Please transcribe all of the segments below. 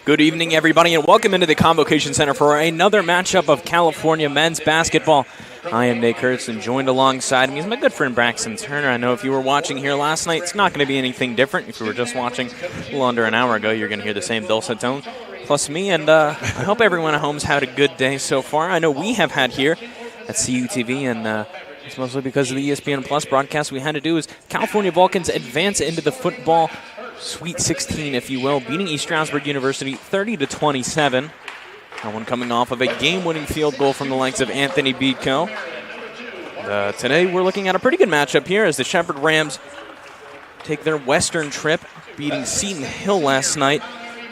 Good evening, everybody, and welcome into the Convocation Center for another matchup of California men's basketball. I am Nick Hertz, and joined alongside me is my good friend Braxton Turner. I know if you were watching here last night, it's not going to be anything different. If you were just watching a little under an hour ago, you're going to hear the same dulcet tone, plus me, and I hope everyone at home's had a good day so far. I know we have had here at CUTV, and it's mostly because of the ESPN Plus broadcast we had to do is California Vulcans advance into the football Sweet 16, if you will, beating East Stroudsburg University 30-27. That one coming off of a game-winning field goal from the likes of Anthony Beedko. Today we're looking at a pretty good matchup here as the Shepherd Rams take their western trip, beating Seton Hill last night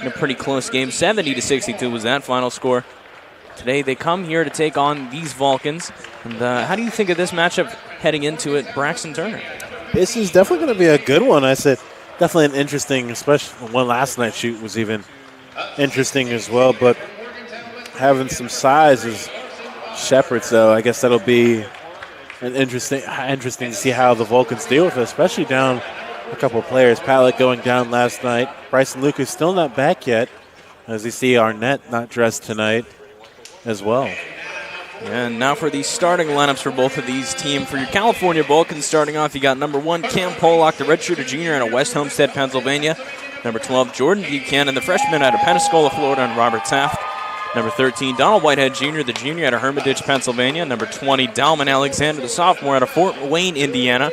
in a pretty close game. 70-62 was that final score. Today they come here to take on these Vulcans. And how do you think of this matchup heading into it, Braxton Turner? This is definitely going to be a good one. I said definitely an interesting, especially one last night shoot was even interesting as well. But having some size is Shepherd, so I guess that'll be an interesting to see how the Vulcans deal with it, especially down a couple of players. Pallett going down last night. Bryson Lucas still not back yet, as you see Arnett not dressed tonight as well. And now for the starting lineups for both of these teams. For your California Vulcans, starting off, you got number 1, Cam Pollock, the redshirter junior out of West Homestead, Pennsylvania. Number 12, Jordan Buchanan, the freshman out of Pensacola, Florida, and Robert Taft. Number 13, Donald Whitehead Jr., the junior out of Hermitage, Pennsylvania. Number 20, Dalman Alexander, the sophomore out of Fort Wayne, Indiana.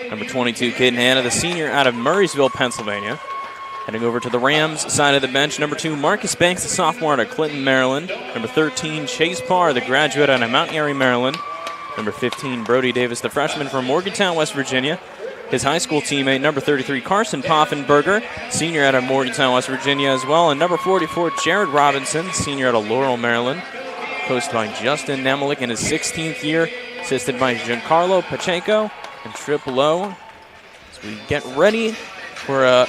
Number 22, Caden Hanna, the senior out of Murraysville, Pennsylvania. Heading over to the Rams side of the bench, number 2, Marcus Banks, the sophomore out of Clinton, Maryland. Number 13, Chase Parr, the graduate out of Mount Airy, Maryland. Number 15, Brody Davis, the freshman from Morgantown, West Virginia. His high school teammate, number 33, Carson Poffenberger, senior out of Morgantown, West Virginia as well. And number 44, Jared Robinson, senior out of Laurel, Maryland. Coached by Justin Nemelik in his 16th year, assisted by Giancarlo Pacheco and Triple O. As we get ready for a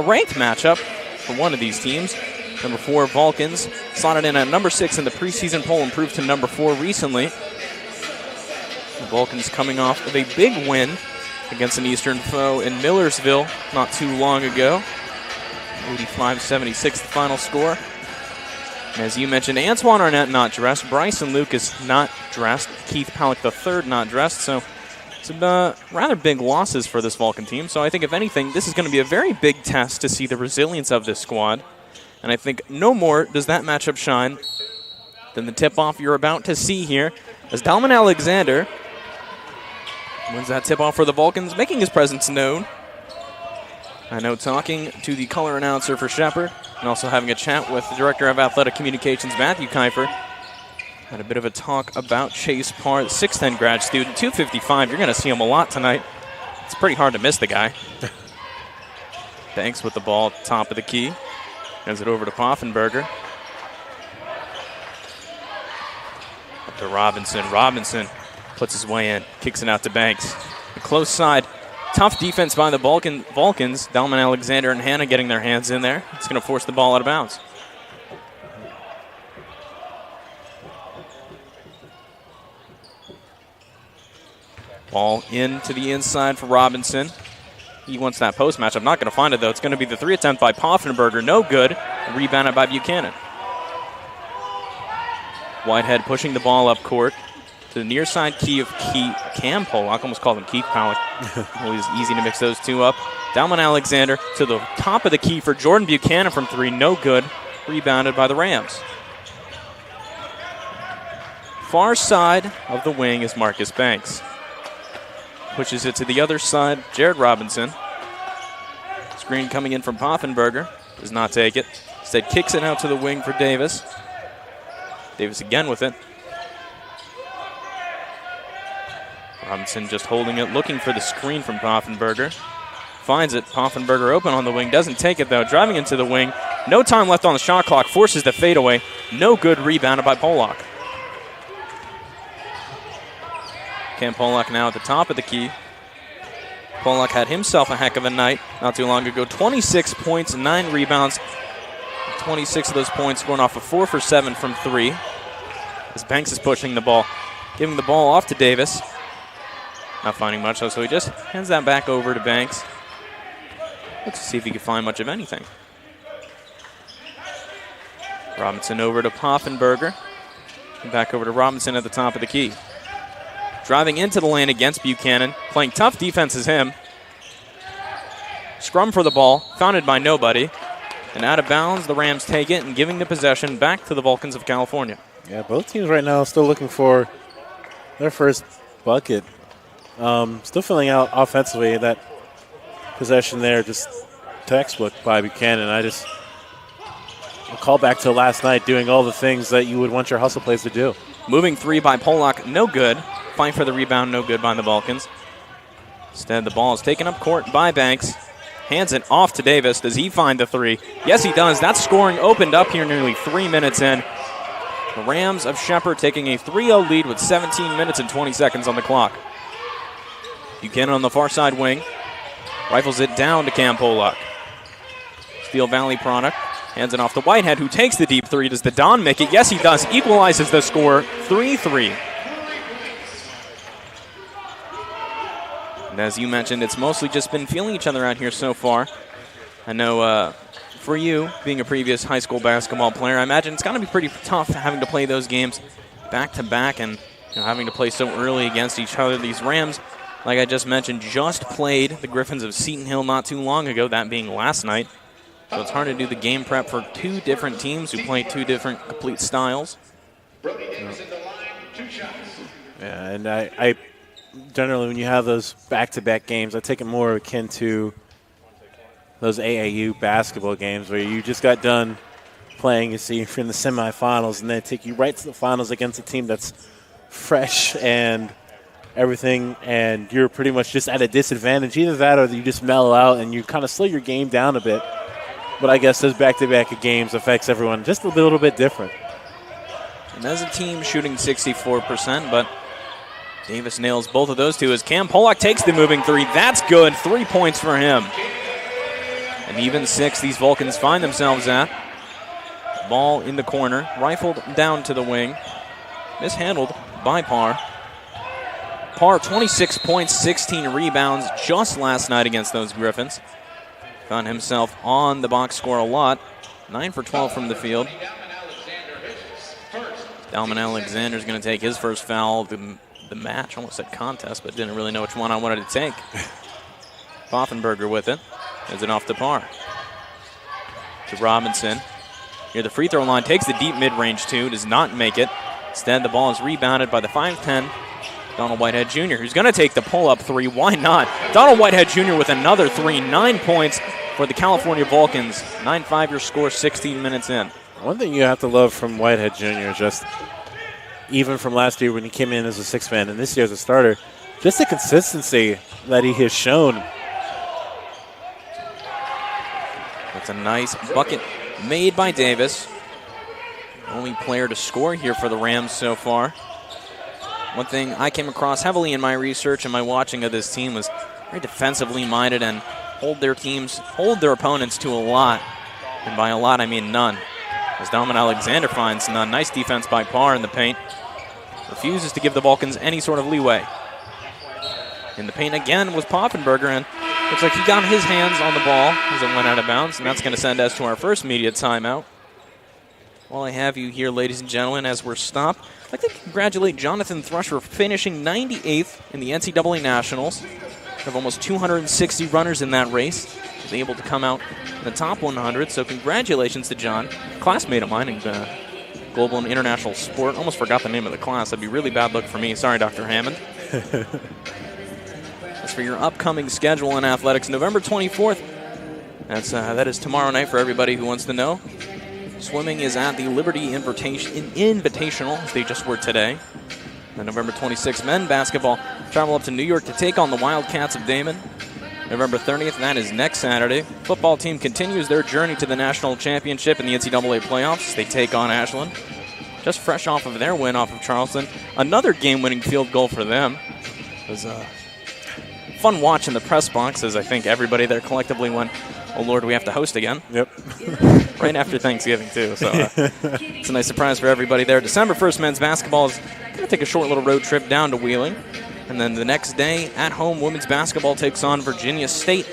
ranked matchup for one of these teams. Number 4, Vulcans, slotted in at number 6 in the preseason poll, improved to number 4 recently. The Vulcans coming off of a big win against an Eastern foe in Millersville not too long ago. 85-76 the final score. And as you mentioned, Antoine Arnett not dressed, Bryson Lucas not dressed, Keith Palick III not dressed, so some rather big losses for this Vulcan team. So I think, if anything, this is going to be a very big test to see the resilience of this squad. And I think no more does that matchup shine than the tip-off you're about to see here, as Dalman Alexander wins that tip-off for the Vulcans, making his presence known. I know, talking to the color announcer for Shepherd and also having a chat with the Director of Athletic Communications, Matthew Kiefer. Had a bit of a talk about Chase Parr, the 6'10 grad student, 255. You're going to see him a lot tonight. It's pretty hard to miss the guy. Banks with the ball at the top of the key. Hands it over to Poffenberger. Up to Robinson. Robinson puts his way in, kicks it out to Banks. The close side. Tough defense by the Vulcans. Dalman Alexander and Hanna getting their hands in there. It's going to force the ball out of bounds. Ball into the inside for Robinson. He wants that post match. I'm not going to find it, though. It's going to be the 3 attempt by Poffenberger. No good. Rebounded by Buchanan. Whitehead pushing the ball up court to the near side key of Cam Pollock. Almost called him Keith Palick. Always easy to mix those two up. Dalman Alexander to the top of the key for Jordan Buchanan from 3. No good. Rebounded by the Rams. Far side of the wing is Marcus Banks. Pushes it to the other side, Jared Robinson. Screen coming in from Poffenberger. Does not take it. Instead kicks it out to the wing for Davis. Davis again with it. Robinson just holding it, looking for the screen from Poffenberger. Finds it. Poffenberger open on the wing. Doesn't take it, though. Driving into the wing. No time left on the shot clock. Forces the fadeaway. No good. Rebounded by Pollock. Cam Pollock now at the top of the key. Pollock had himself a heck of a night not too long ago. 26 points, 9 rebounds. 26 of those points going off of 4 for 7 from 3. As Banks is pushing the ball. Giving the ball off to Davis. Not finding much, though, so he just hands that back over to Banks. Let's see if he can find much of anything. Robinson over to Poffenberger. And back over to Robinson at the top of the key. Driving into the lane against Buchanan. Playing tough defense is him. Scrum for the ball, founded by nobody. And out of bounds, the Rams take it and giving the possession back to the Vulcans of California. Yeah, both teams right now still looking for their first bucket. Still filling out offensively. That possession there, just textbook by Buchanan. I'll call back to last night, doing all the things that you would want your hustle plays to do. Moving three by Polak, no good. Fight for the rebound, no good by the Vulcans. Instead, the ball is taken up court by Banks. Hands it off to Davis. Does he find the three? Yes, he does. That scoring opened up here nearly 3 minutes in. The Rams of Shepherd taking a 3-0 lead with 17 minutes and 20 seconds on the clock. Buchanan on the far side wing. Rifles it down to Cam Polak. Steel Valley product. Hands it off to Whitehead, who takes the deep three. Does the Don make it? Yes, he does. Equalizes the score, 3-3. And as you mentioned, it's mostly just been feeling each other out here so far. I know for you, being a previous high school basketball player, I imagine it's got to be pretty tough having to play those games back-to-back and having to play so early against each other. These Rams, like I just mentioned, just played the Griffins of Seton Hill not too long ago, that being last night. So it's hard to do the game prep for two different teams who play two different complete styles. Yeah, and I generally, when you have those back-to-back games, I take it more akin to those AAU basketball games where you just got done playing, you see, you're in the semifinals, and they take you right to the finals against a team that's fresh and everything, and you're pretty much just at a disadvantage. Either that or you just mellow out and you kind of slow your game down a bit. But I guess those back-to-back games affects everyone just a little bit different. And as a team shooting 64%, but Davis nails both of those two as Cam Polak takes the moving three. That's good. 3 points for him. An even 6 these Vulcans find themselves at. Ball in the corner. Rifled down to the wing. Mishandled by Parr. Parr, 26 points, 16 rebounds just last night against those Griffins. Found himself on the box score a lot. 9 for 12 from the field. Dalman Alexander's going to take his first foul of the match. Almost said contest, but didn't really know which one I wanted to take. Poffenberger with it. Is it off to Parr. To Robinson. Near the free throw line. Takes the deep mid-range two. Does not make it. Instead, the ball is rebounded by the 5'10", Donald Whitehead Jr., who's going to take the pull-up three. Why not? Donald Whitehead Jr. with another three. 9 points for the California Vulcans. 9-5 your score, 16 minutes in. One thing you have to love from Whitehead Jr. is just, even from last year when he came in as a sixth man and this year as a starter, just the consistency that he has shown. That's a nice bucket made by Davis. Only player to score here for the Rams so far. One thing I came across heavily in my research and my watching of this team was very defensively minded and hold their opponents to a lot. And by a lot, I mean none. As Dalman Alexander finds none. Nice defense by Parr in the paint. Refuses to give the Vulcans any sort of leeway. In the paint again was Poffenberger, and looks like he got his hands on the ball as it went out of bounds, and that's going to send us to our first media timeout. While I have you here, ladies and gentlemen, as we're stopped, I'd like to congratulate Jonathan Thrush for finishing 98th in the NCAA Nationals. We have almost 260 runners in that race. He was able to come out in the top 100, so congratulations to John, classmate of mine in Global and International Sport. Almost forgot the name of the class. That'd be really bad luck for me. Sorry, Dr. Hammond. As for your upcoming schedule in athletics, November 24th, that is tomorrow night for everybody who wants to know. Swimming is at the Liberty Invitational, as they just were today. And November 26th, men basketball travel up to New York to take on the Wildcats of Damon. November 30th, that is next Saturday. Football team continues their journey to the national championship in the NCAA playoffs. They take on Ashland. Just fresh off of their win off of Charleston. Another game-winning field goal for them. It was a fun watch in the press box as I think everybody there collectively went, oh, Lord, we have to host again. Yep. Right after Thanksgiving, too. So it's a nice surprise for everybody there. December 1st, men's basketball is going to take a short little road trip down to Wheeling. And then the next day, at home, women's basketball takes on Virginia State.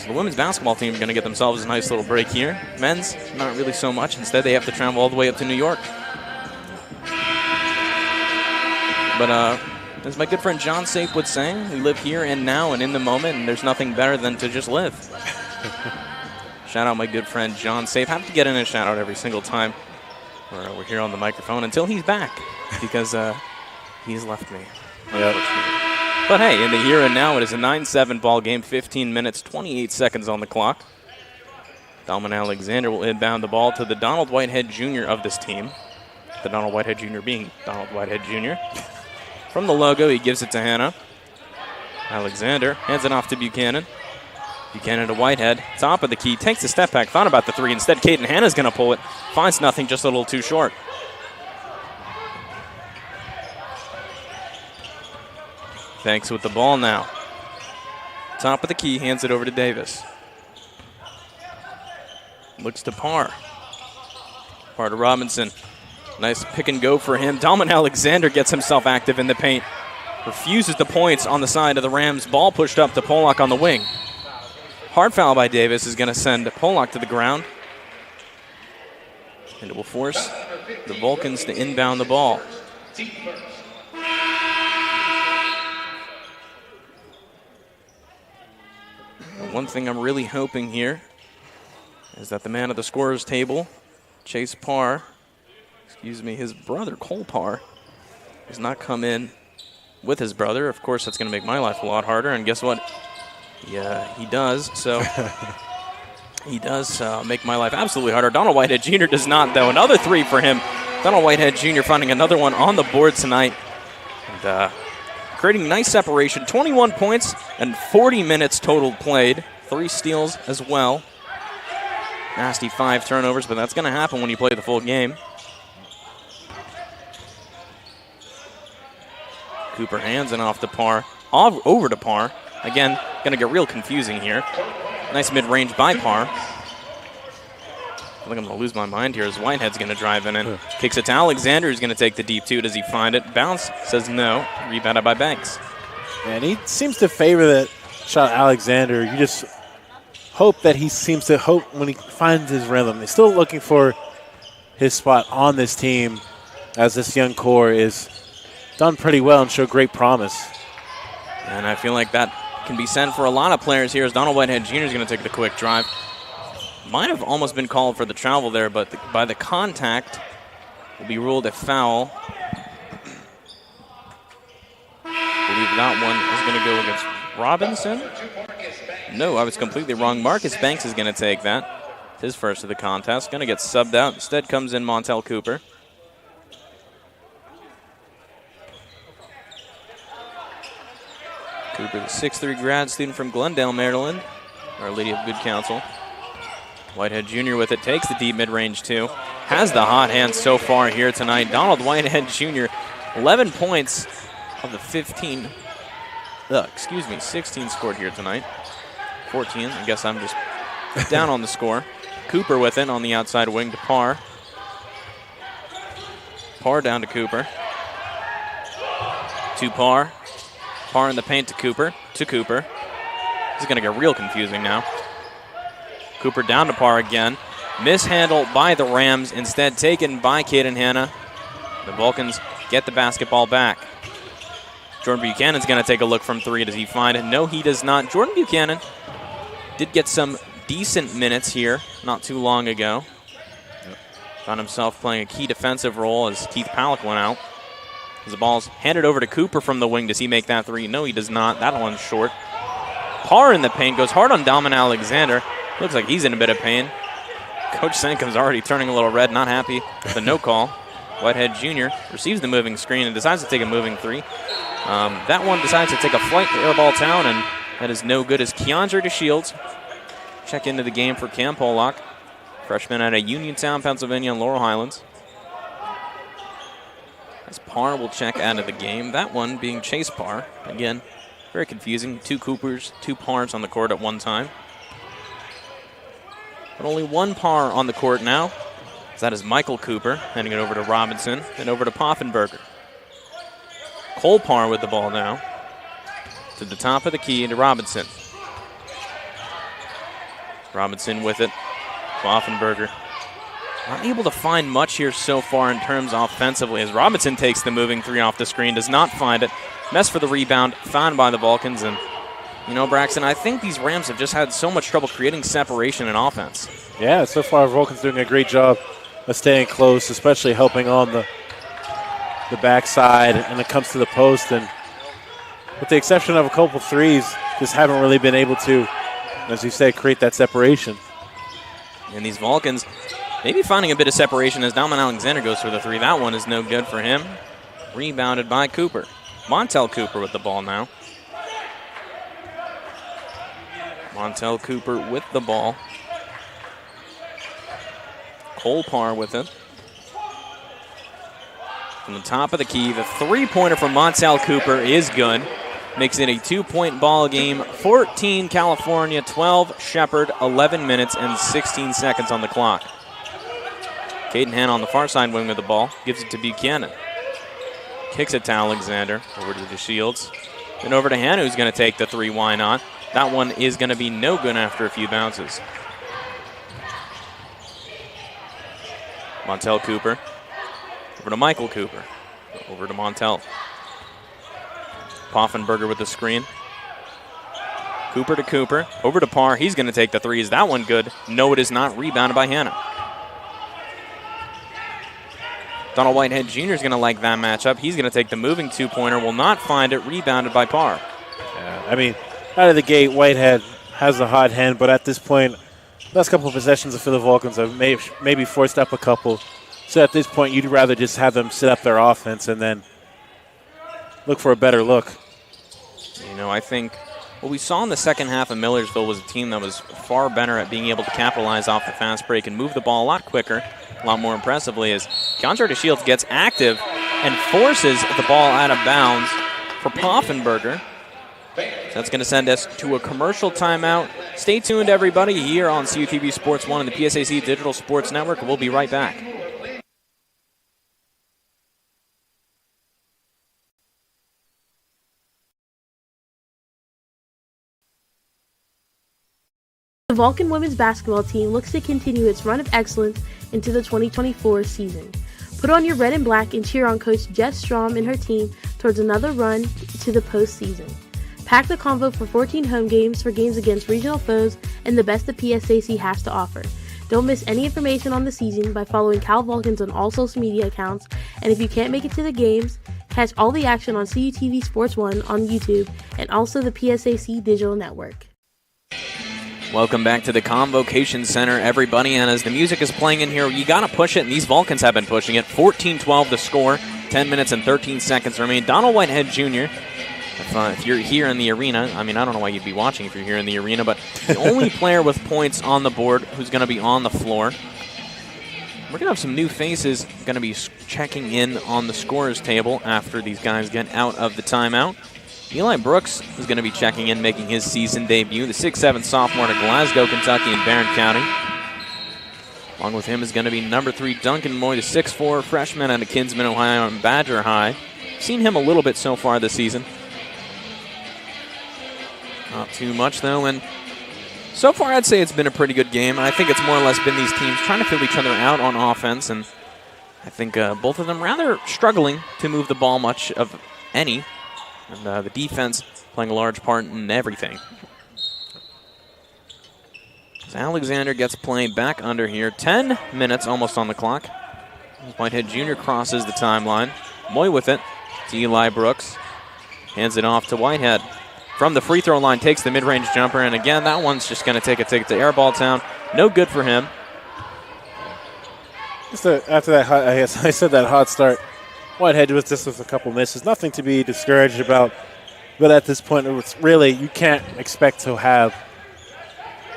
So the women's basketball team are going to get themselves a nice little break here. Men's, not really so much. Instead, they have to travel all the way up to New York. But as my good friend John Safe would say, we live here and now and in the moment, and there's nothing better than to just live. Shout out my good friend John Safe. Have to get in a shout out every single time we're here on the microphone until he's back, because he's left me. Yep. But hey, in the here and now, it is a 9-7 ball game, 15 minutes, 28 seconds on the clock. Dalman Alexander will inbound the ball to the Donald Whitehead Jr. of this team. The Donald Whitehead Jr. being Donald Whitehead Jr. From the logo, he gives it to Hannah. Alexander hands it off to Buchanan. Buchanan to Whitehead, top of the key, takes a step back, thought about the three. Instead, Caden Hannah's going to pull it. Finds nothing, just a little too short. Banks with the ball now. Top of the key, hands it over to Davis. Looks to Parr. Parr to Robinson. Nice pick and go for him. Dalman Alexander gets himself active in the paint. Refuses the points on the side of the Rams. Ball pushed up to Pollock on the wing. Hard foul by Davis is going to send Pollock to the ground. And it will force the Vulcans to inbound the ball. One thing I'm really hoping here is that the man at the scorer's table, Chase Parr, his brother Cole Parr, does not come in with his brother. Of course, that's going to make my life a lot harder. And guess what? Yeah, he does. So he does make my life absolutely harder. Donald Whitehead Jr. does not, though. Another three for him. Donald Whitehead Jr. finding another one on the board tonight. And creating nice separation. 21 points and 40 minutes total played. 3 steals as well. Nasty 5 turnovers, but that's going to happen when you play the full game. Cooper hands it off to Parr. Over to Parr. Again, going to get real confusing here. Nice mid-range by Parr. I think I'm going to lose my mind here as Whitehead's going to drive in and kicks it to Alexander, who's going to take the deep two. Does he find it? Bounce says no. Rebounded by Banks. And he seems to favor that shot, Alexander. You just hope that he seems to hope when he finds his rhythm. He's still looking for his spot on this team, as this young core is done pretty well and show great promise. And I feel like that can be said for a lot of players here as Donald Whitehead Jr. is going to take the quick drive. Might have almost been called for the travel there, but by the contact will be ruled a foul. I believe that one is going to go against Robinson. No, I was completely wrong. Marcus Banks is going to take that. It's his first of the contest. Going to get subbed out. Instead comes in Montel Cooper. Cooper, the 6'3" grad student from Glendale, Maryland. Our Lady of Good Counsel. Whitehead Jr. with it, takes the deep mid-range too. Has the hot hand so far here tonight. Donald Whitehead Jr., 11 points of the 16 scored here tonight. 14, I guess I'm just down on the score. Cooper with it on the outside wing to Parr. Parr down to Cooper. To Parr. Parr in the paint to Cooper. This is going to get real confusing now. Cooper down to Parr again. Mishandled by the Rams. Instead taken by Caden Hannah. The Vulcans get the basketball back. Jordan Buchanan's going to take a look from three. Does he find it? No, he does not. Jordan Buchanan did get some decent minutes here not too long ago. Found himself playing a key defensive role as Keith Palak went out. As the ball's handed over to Cooper from the wing. Does he make that three? No, he does not. That one's short. Parr in the paint goes hard on Dalman Alexander. Looks like he's in a bit of pain. Coach Sankum's already turning a little red, not happy with the no call. Whitehead Jr. receives the moving screen and decides to take a moving three. That one decides to take a flight to airball town, and that is no good as Keandre DeShields check into the game for Cam Pollock, freshman out of Uniontown, Pennsylvania, and Laurel Highlands. As Parr will check out of the game. That one being Chase Parr. Again, very confusing. 2 Coopers, 2 Parrs on the court at one time. But only 1 Parr on the court now. So that is Michael Cooper, handing it over to Robinson and over to Poffenberger. Cole Parr with the ball now. To the top of the key to Robinson. Robinson with it. Pfaffenberger not able to find much here so far in terms offensively as Robinson takes the moving three off the screen, does not find it. Mess for the rebound, found by the Vulcans. And, you know, Braxton, I think these Rams have just had so much trouble creating separation in offense. Yeah, so far Vulcan's doing a great job of staying close, especially helping on the backside, and it comes to the post. And with the exception of a couple threes, just haven't really been able to, as you say, create that separation. And these Vulcans maybe finding a bit of separation as Dalman Alexander goes for the three. That one is no good for him. Rebounded by Cooper. Montel Cooper with the ball now. Montel Cooper with the ball. Cole Parr with it. From the top of the key, the three-pointer from Montel Cooper is good. Makes it a 2-point ball game. 14 California, 12 Shepherd, 11 minutes and 16 seconds on the clock. Caden Hanna on the far side wing with the ball. Gives it to Buchanan. Kicks it to Alexander. Over to the Shields. Then over to Hanna, who's going to take the three. Why not? That one is going to be no good after a few bounces. Montel Cooper. Over to Michael Cooper. Over to Montel. Pfaffenberger with the screen. Cooper to Cooper. Over to Parr. He's going to take the three. Is that one good? No, it is not. Rebounded by Hanna. Donald Whitehead Jr. is going to like that matchup. He's going to take the moving two-pointer. Will not find it. Rebounded by Parr. Yeah, I mean, out of the gate, Whitehead has a hot hand, but at this point, last couple of possessions of the Vulcans have maybe forced up a couple. So at this point, you'd rather just have them set up their offense and then look for a better look. You know, I think what we saw in the second half of Millersville was a team that was far better at being able to capitalize off the fast break and move the ball a lot quicker, a lot more impressively, as Keandre DeShields gets active and forces the ball out of bounds for Pfaffenberger. That's going to send us to a commercial timeout. Stay tuned, everybody, here on CUTV Sports 1 and the PSAC Digital Sports Network. We'll be right back. The Vulcan women's basketball team looks to continue its run of excellence into the 2024 season. Put on your red and black and cheer on Coach Jess Strom and her team towards another run to the postseason. Pack the convo for 14 home games for games against regional foes and the best the PSAC has to offer. Don't miss any information on the season by following Cal Vulcans on all social media accounts, and if you can't make it to the games, catch all the action on CUTV Sports 1 on YouTube and also the PSAC Digital Network. Welcome back to the Convocation Center, everybody, and as the music is playing in here, you got to push it, and these Vulcans have been pushing it. 14-12 the score, 10 minutes and 13 seconds remain. Donald Whitehead Jr., if you're here in the arena, I mean, I don't know why you'd be watching if you're here in the arena, but the only player with points on the board who's going to be on the floor. We're going to have some new faces going to be checking in on the scorers table after these guys get out of the timeout. Eli Brooks is going to be checking in, making his season debut, the 6'7 sophomore to Glasgow, Kentucky in Barron County. Along with him is going to be number 3 Duncan Moy, the 6'4 freshman out of Kinsman, Ohio and Badger High. Seen him a little bit so far this season. Not too much, though, and so far I'd say it's been a pretty good game. I think it's more or less been these teams trying to fill each other out on offense, and I think both of them rather struggling to move the ball much of any. And the defense playing a large part in everything. As Alexander gets played back under here. 10 minutes almost on the clock. Whitehead Jr. crosses the timeline. Moy with it to Eli Brooks. Hands it off to Whitehead. From the free throw line, takes the mid-range jumper. And again, that one's just going to take a ticket to Airball Town. No good for him. Just after that, I said that hot start. Whitehead was just with a couple misses. Nothing to be discouraged about. But at this point, it's really, you can't expect to have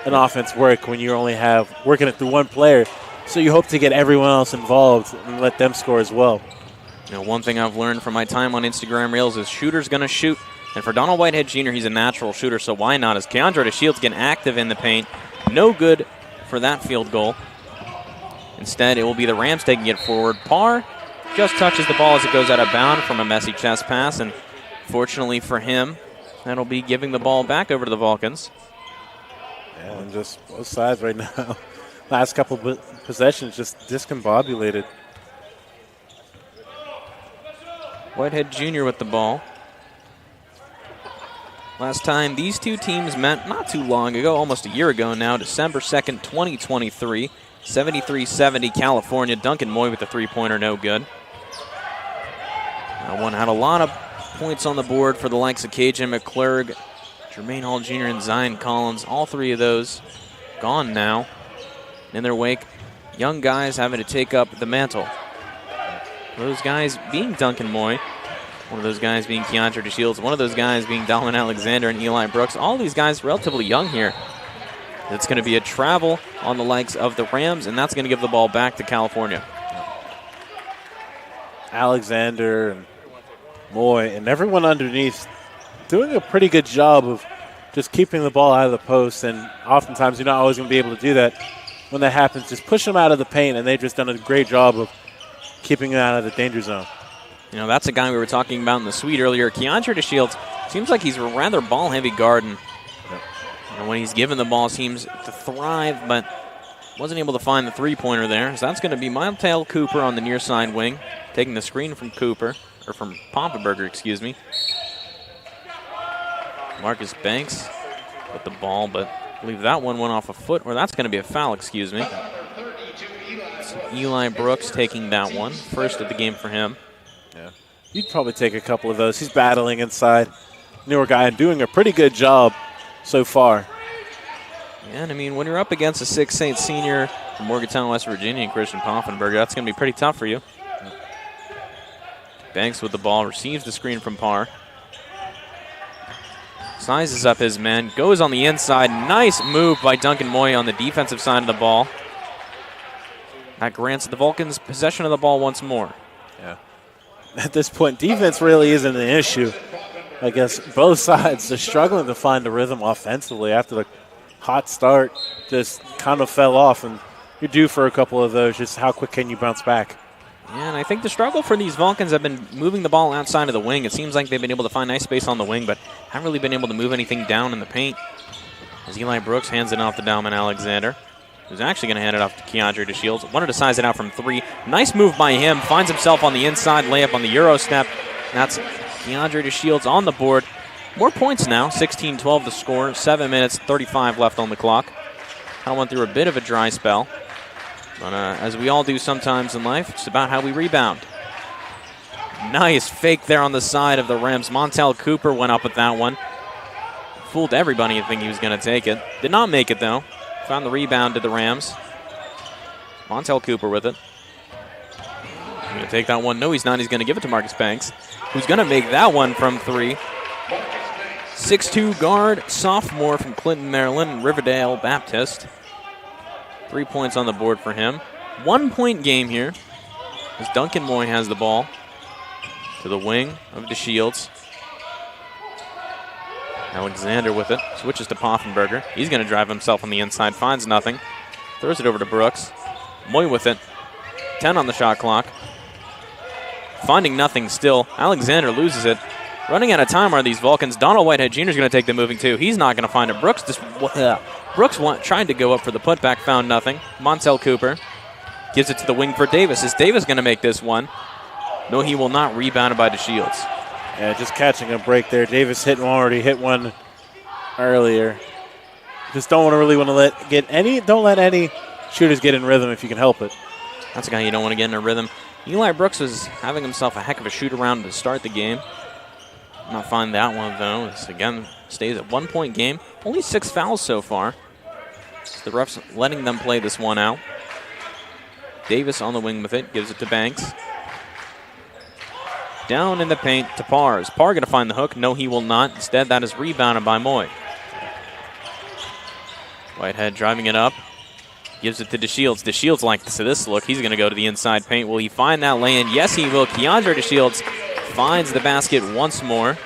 an offense work when you only have working it through one player. So you hope to get everyone else involved and let them score as well. You know, one thing I've learned from my time on Instagram Reels is shooter's going to shoot. And for Donald Whitehead Jr., he's a natural shooter, so why not? As Keandre DeShields getting active in the paint. No good for that field goal. Instead, it will be the Rams taking it forward. Parr just touches the ball as it goes out of bounds from a messy chest pass, and fortunately for him, that'll be giving the ball back over to the Vulcans. Yeah, and just both sides right now. Last couple possessions just discombobulated. Whitehead Jr. with the ball. Last time these two teams met not too long ago, almost a year ago now, December 2nd, 2023. 73-70 California. Duncan Moy with the three-pointer, no good. That one had a lot of points on the board for the likes of KJ McClurg, Jermaine Hall Jr., and Zion Collins. All three of those gone now. In their wake, young guys having to take up the mantle. Those guys being Duncan Moy, one of those guys being Keandre DeShields, one of those guys being Dalvin Alexander and Eli Brooks. All these guys relatively young here. It's going to be a travel on the likes of the Rams, and that's going to give the ball back to California. Alexander and Moy and everyone underneath doing a pretty good job of just keeping the ball out of the post, and oftentimes you're not always going to be able to do that. When that happens, just push them out of the paint, and they've just done a great job of keeping them out of the danger zone. You know, that's a guy we were talking about in the suite earlier. Keandre DeShields seems like he's a rather ball-heavy guard, and when he's given the ball, seems to thrive, but wasn't able to find the three-pointer there. So that's going to be Montel Cooper on the near side wing, taking the screen from Cooper, or from Pompaberger, excuse me. Marcus Banks with the ball, but I believe that one went off a foot, or that's going to be a foul, excuse me. So Eli Brooks taking that one, first of the game for him. Yeah, you'd probably take a couple of those. He's battling inside. Newer guy and doing a pretty good job so far. Yeah, and I mean, when you're up against a 6'8" senior from Morgantown, West Virginia, and Christian Poffenberger, that's going to be pretty tough for you. Banks with the ball, receives the screen from Parr. Sizes up his man, goes on the inside. Nice move by Duncan Moy on the defensive side of the ball. That grants the Vulcans possession of the ball once more. Yeah. At this point, defense really isn't an issue. I guess both sides are struggling to find a rhythm offensively after the hot start just kind of fell off, and you're due for a couple of those. Just how quick can you bounce back? Yeah, and I think the struggle for these Vulcans have been moving the ball outside of the wing. It seems like they've been able to find nice space on the wing, but haven't really been able to move anything down in the paint. As Eli Brooks hands it off to Dalvin Alexander, who's actually going to hand it off to Keandre DeShields. Wanted to size it out from three. Nice move by him. Finds himself on the inside layup on the Euro step. That's Keandre DeShields on the board. More points now, 16-12 to score, 7 minutes, 35 left on the clock. Kind of went through a bit of a dry spell. But as we all do sometimes in life, it's about how we rebound. Nice fake there on the side of the Rams. Montel Cooper went up with that one. Fooled everybody. I think he was going to take it. Did not make it, though. Found the rebound to the Rams. Montel Cooper with it. He's going to take that one. No, he's not. He's going to give it to Marcus Banks, who's going to make that one from three. 6'2" guard, sophomore from Clinton, Maryland, Riverdale Baptist. 3 points on the board for him. 1 point game here as Duncan Moy has the ball to the wing of DeShields. Alexander with it. Switches to Poffenberger. He's going to drive himself on the inside. Finds nothing. Throws it over to Brooks. Moy with it. 10 on the shot clock. Finding nothing still. Alexander loses it. Running out of time are these Vulcans. Donald Whitehead Jr. is going to take the moving too. He's not going to find it. Brooks tried to go up for the putback, found nothing. Montel Cooper gives it to the wing for Davis. Is Davis going to make this one? No, he will not. Rebounded by DeShields. Yeah, just catching a break there. Davis already hit one earlier. Just don't let any shooters get in rhythm if you can help it. That's a guy you don't want to get in a rhythm. Eli Brooks was having himself a heck of a shoot around to start the game. Not find that one, though. This, again, stays at 1 point game. Only 6 fouls so far. The refs letting them play this one out. Davis on the wing with it. Gives it to Banks. Down in the paint to Parr. Is Parr going to find the hook? No, he will not. Instead, that is rebounded by Moy. Whitehead driving it up. Gives it to DeShields. DeShields likes this look. He's going to go to the inside paint. Will he find that lay-in? Yes, he will. Keandre DeShields finds the basket once more.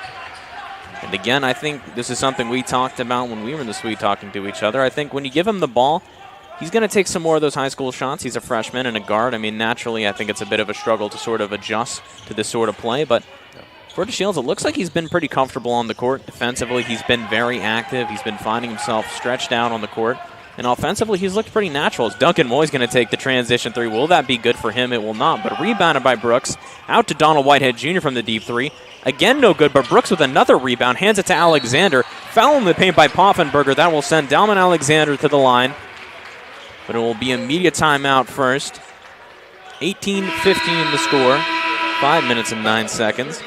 And again, I think this is something we talked about when we were in the suite talking to each other. I think when you give him the ball, he's going to take some more of those high school shots. He's a freshman and a guard. I mean, naturally, I think it's a bit of a struggle to sort of adjust to this sort of play. But For DeShields, it looks like he's been pretty comfortable on the court. Defensively, he's been very active. He's been finding himself stretched out on the court. And offensively, he's looked pretty natural. As Duncan Moy's going to take the transition three. Will that be good for him? It will not. But rebounded by Brooks. Out to Donald Whitehead Jr. from the deep three. Again, no good, but Brooks with another rebound. Hands it to Alexander. Foul in the paint by Poffenberger. That will send Dalman Alexander to the line. But it will be immediate timeout first. 18-15 the score. 5 minutes and 9 seconds.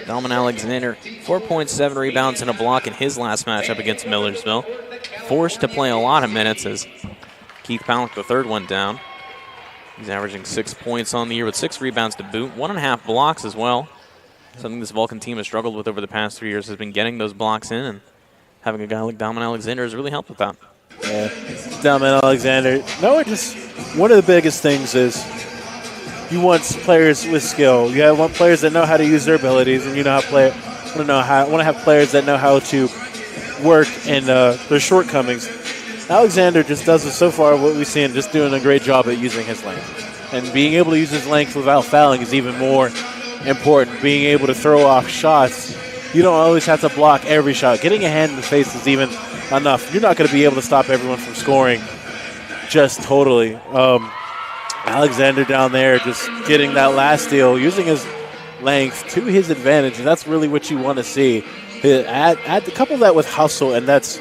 Dalman Alexander, 4.7 rebounds and a block in his last matchup against Millersville. Forced to play a lot of minutes as Keith Palak, the third one down. He's averaging 6 points on the year with 6 rebounds to boot, 1.5 blocks as well. Something this Vulcan team has struggled with over the past 3 years has been getting those blocks in, and having a guy like Dalman Alexander has really helped with that. Yeah, Dalman Alexander. No, just one of the biggest things is you want players with skill. You want players that know how to use their abilities, and you want to have players that know how to work in their shortcomings. Alexander just does it so far. What we've seen, just doing a great job at using his length, and being able to use his length without fouling is even more important. Being able to throw off shots, you don't always have to block every shot. Getting a hand in the face is even enough. You're not going to be able to stop everyone from scoring just totally. Alexander down there just getting that last steal, using his length to his advantage, and that's really what you want to see. Add a couple of that with hustle, and that's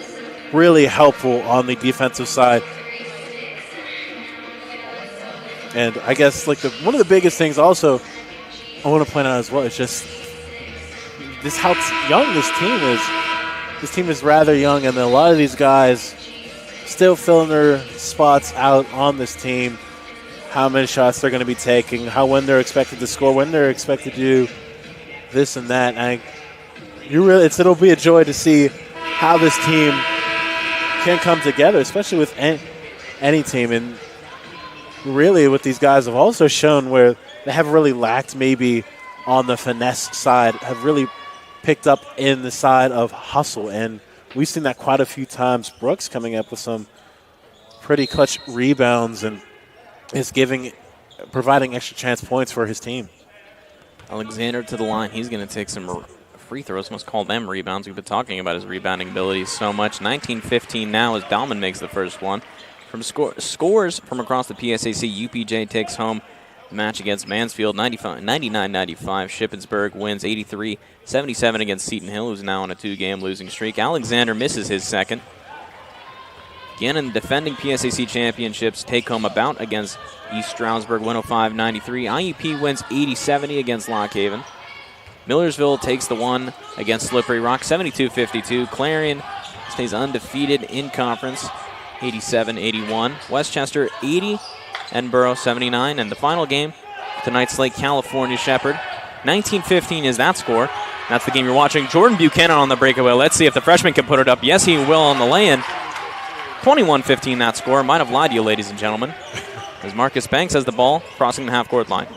really helpful on the defensive side. And I guess one of the biggest things also I want to point out as well is just this how young this team is. This team is rather young, and a lot of these guys still filling their spots out on this team. How many shots they're going to be taking, when they're expected to score, when they're expected to do this and that. It'll be a joy to see how this team can come together, especially with any team. And really what these guys have also shown where they have really lacked maybe on the finesse side, have really picked up in the side of hustle. And we've seen that quite a few times. Brooks coming up with some pretty clutch rebounds and is providing extra chance points for his team. Alexander to the line. He's going to take some free throws. Must call them rebounds. We've been talking about his rebounding abilities so much. 19-15 now as Dalman makes the first one. From scores from across the PSAC, UPJ takes home the match against Mansfield, 99-95. Shippensburg wins 83-77 against Seton Hill, who's now on a 2-game losing streak. Alexander misses his second. Again, in the defending PSAC championships, take home a bout against East Stroudsburg, 105-93. IUP wins 80-70 against Lock Haven. Millersville takes the one against Slippery Rock, 72-52. Clarion stays undefeated in conference, 87-81. Westchester, 80. Edinburgh, 79. And the final game, tonight's Lake California Shepherd. 19-15 is that score. That's the game you're watching. Jordan Buchanan on the breakaway. Let's see if the freshman can put it up. Yes, he will on the lay-in. 21-15 that score. Might have lied to you, ladies and gentlemen. As Marcus Banks has the ball crossing the half-court line.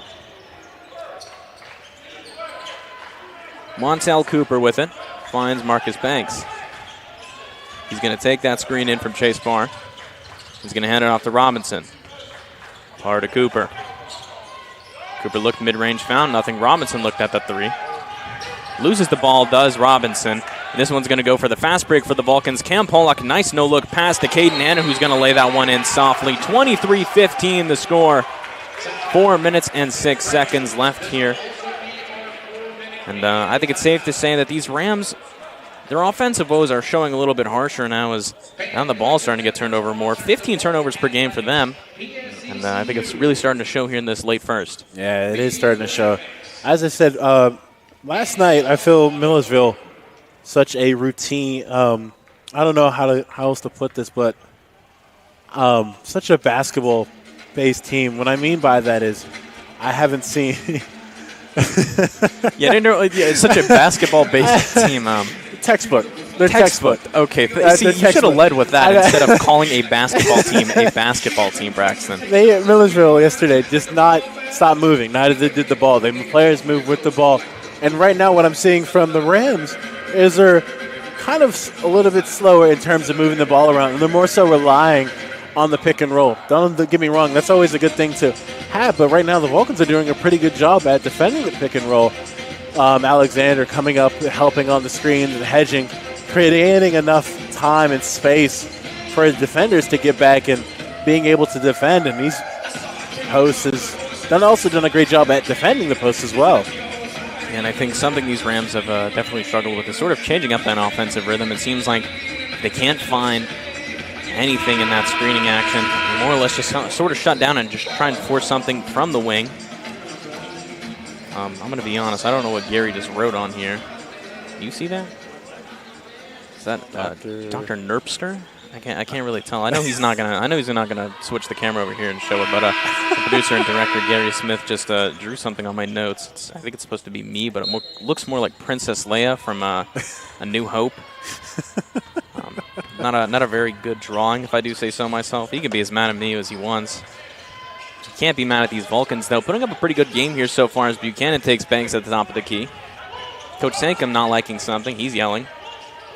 Montel Cooper with it. Finds Marcus Banks. He's going to take that screen in from Chase Barr. He's going to hand it off to Robinson. Barr to Cooper. Cooper looked mid-range, found nothing. Robinson looked at the three. Loses the ball, does Robinson. This one's going to go for the fast break for the Vulcans. Cam Pollock, nice no-look pass to Caden Hanna, who's going to lay that one in softly. 23-15 the score. 4 minutes and 6 seconds left here. And I think it's safe to say that these Rams, their offensive woes are showing a little bit harsher now as now the ball's starting to get turned over more. 15 turnovers per game for them. And I think it's really starting to show here in this late first. Yeah, it is starting to show. As I said, last night I feel Millersville such a routine. I don't know how else to put this, but such a basketball-based team. What I mean by that is I haven't seen. It's such a basketball-based team. Textbook. They're textbook. Okay. See, you should have led with that instead of calling a basketball team, Braxton. They at Millersville yesterday just not stop moving. Neither did the ball. The players move with the ball. And right now what I'm seeing from the Rams is they're kind of a little bit slower in terms of moving the ball around. And they're more so relying on the pick and roll. Don't get me wrong, that's always a good thing to have, but right now the Vulcans are doing a pretty good job at defending the pick and roll. Alexander coming up, helping on the screens and hedging, creating enough time and space for the defenders to get back and being able to defend. And these posts has also done a great job at defending the post as well. And I think something these Rams have definitely struggled with is sort of changing up that offensive rhythm. It seems like they can't find anything in that screening action. They more or less just sort of shut down and just try and force something from the wing. I'm going to be honest. I don't know what Gary just wrote on here. Do you see that? Is that Dr. Nerpster? I can't really tell. I know he's not gonna switch the camera over here and show it. But the producer and director Gary Smith just drew something on my notes. I think it's supposed to be me, but it looks more like Princess Leia from A New Hope. Not a very good drawing, if I do say so myself. He can be as mad at me as he wants. He can't be mad at these Vulcans, though. Putting up a pretty good game here so far as Buchanan takes Banks at the top of the key. Coach Sankum not liking something. He's yelling.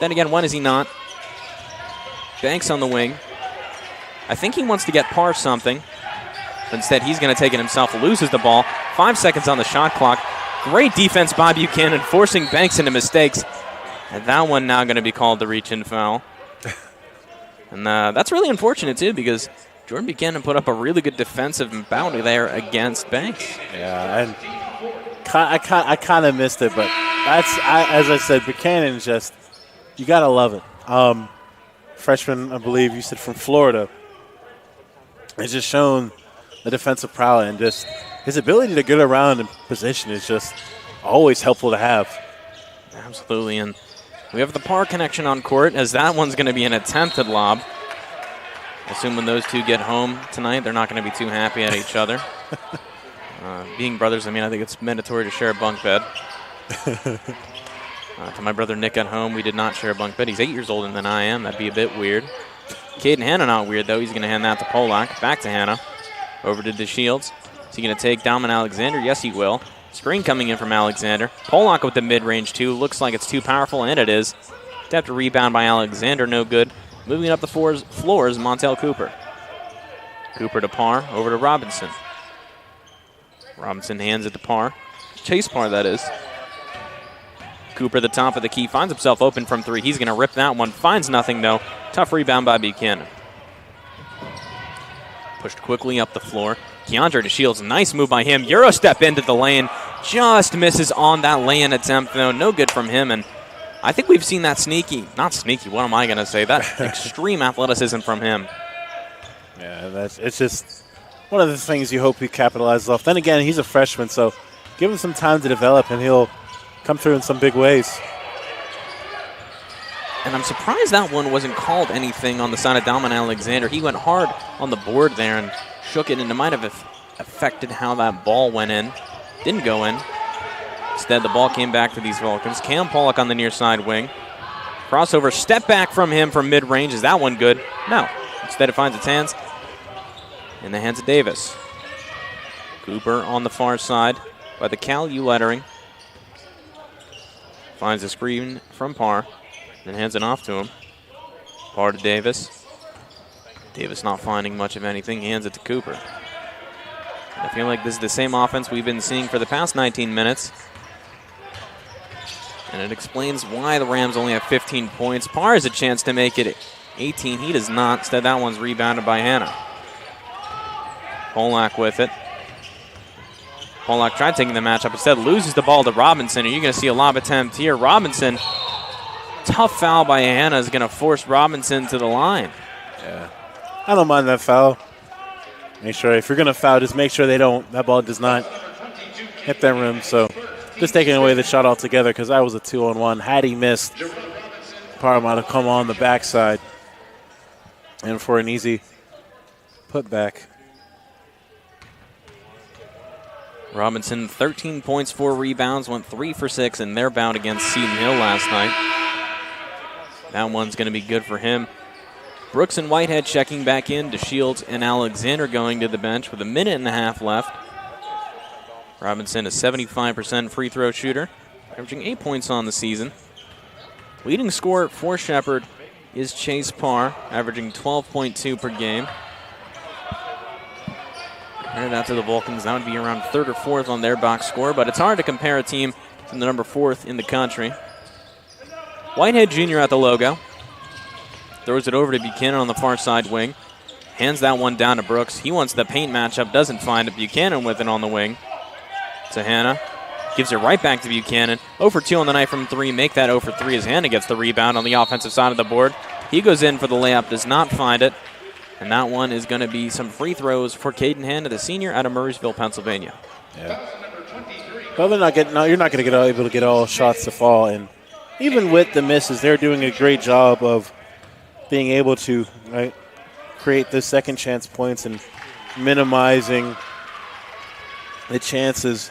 Then again, when is he not? Banks on the wing. I think he wants to get Parr something. But instead, he's going to take it himself. Loses the ball. 5 seconds on the shot clock. Great defense by Buchanan, forcing Banks into mistakes. And that one now going to be called the reach-in foul. And that's really unfortunate, too, because Jordan Buchanan put up a really good defensive boundary there against Banks. Yeah, and I kind of missed it, but as I said, Buchanan just, you got to love it. Freshman, I believe you said from Florida, has just shown the defensive prowess, and just his ability to get around in position is just always helpful to have. Absolutely, and we have the Parr connection on court, as that one's going to be an attempted lob. I assume when those two get home tonight, they're not going to be too happy at each other. Being brothers, I think it's mandatory to share a bunk bed. To my brother Nick at home, we did not share a bunk bed. He's 8 years older than I am. That'd be a bit weird. Caden Hanna not weird, though. He's going to hand that to Polak. Back to Hanna. Over to DeShields. Is he going to take Dalman Alexander? Yes, he will. Screen coming in from Alexander. Polak with the mid-range, too. Looks like it's too powerful, and it is. Tapped a rebound by Alexander. No good. Moving up the floors, Montel Cooper. Cooper to Parr. Over to Robinson. Robinson hands it to Parr. Chase Parr, that is. Cooper, the top of the key, finds himself open from three. He's going to rip that one. Finds nothing, though. Tough rebound by Buchanan. Pushed quickly up the floor. Keandre DeShields, nice move by him. Euro step into the lane. Just misses on that lay-in attempt, though. No good from him, and I think we've seen that not sneaky, what am I going to say? That extreme athleticism from him. Yeah, it's just one of the things you hope he capitalizes off. Then again, he's a freshman, so give him some time to develop, and he'll come through in some big ways. And I'm surprised that one wasn't called anything on the side of Dalman Alexander. He went hard on the board there and shook it, and it might have affected how that ball went in. Didn't go in. Instead, the ball came back to these Vulcans. Cam Pollock on the near side wing. Crossover, step back from him from mid-range. Is that one good? No. Instead, it finds its hands in the hands of Davis. Cooper on the far side by the Cal U lettering. Finds a screen from Parr, then hands it off to him. Parr to Davis. Davis not finding much of anything. He hands it to Cooper. I feel like this is the same offense we've been seeing for the past 19 minutes. And it explains why the Rams only have 15 points. Parr has a chance to make it 18. He does not. Instead, that one's rebounded by Hanna. Polak with it. Polak tried taking the matchup. Instead, loses the ball to Robinson. And you're going to see a lob attempt here. Robinson, tough foul by Hanna, is going to force Robinson to the line. Yeah, I don't mind that foul. Make sure if you're going to foul, just make sure that ball does not hit that rim. So just taking away the shot altogether, because that was a 2-on-1. Had he missed, Parr might have come on the backside and for an easy putback. Robinson, 13 points, 4 rebounds, went 3 for 6 in their bout against Seton Hill last night. That one's going to be good for him. Brooks and Whitehead checking back in. DeShields and Alexander going to the bench with 1.5 minutes left. Robinson, a 75% free throw shooter, averaging 8 points on the season. Leading scorer for Shepherd is Chase Parr, averaging 12.2 per game. Compare that to the Vulcans, that would be around 3rd or 4th on their box score, but it's hard to compare a team from the number 4th in the country. Whitehead Jr. at the logo. Throws it over to Buchanan on the far side wing. Hands that one down to Brooks. He wants the paint matchup, doesn't find it. Buchanan with it on the wing. To Hanna. Gives it right back to Buchanan. 0 for 2 on the night from 3. Make that 0 for 3 as Hanna gets the rebound on the offensive side of the board. He goes in for the layup, does not find it. And that one is going to be some free throws for Caden Hanna, the senior out of Murraysville, Pennsylvania. Yeah. Well, you're not going to get able to get all shots to fall. And even with the misses, they're doing a great job of being able to create the second chance points and minimizing the chances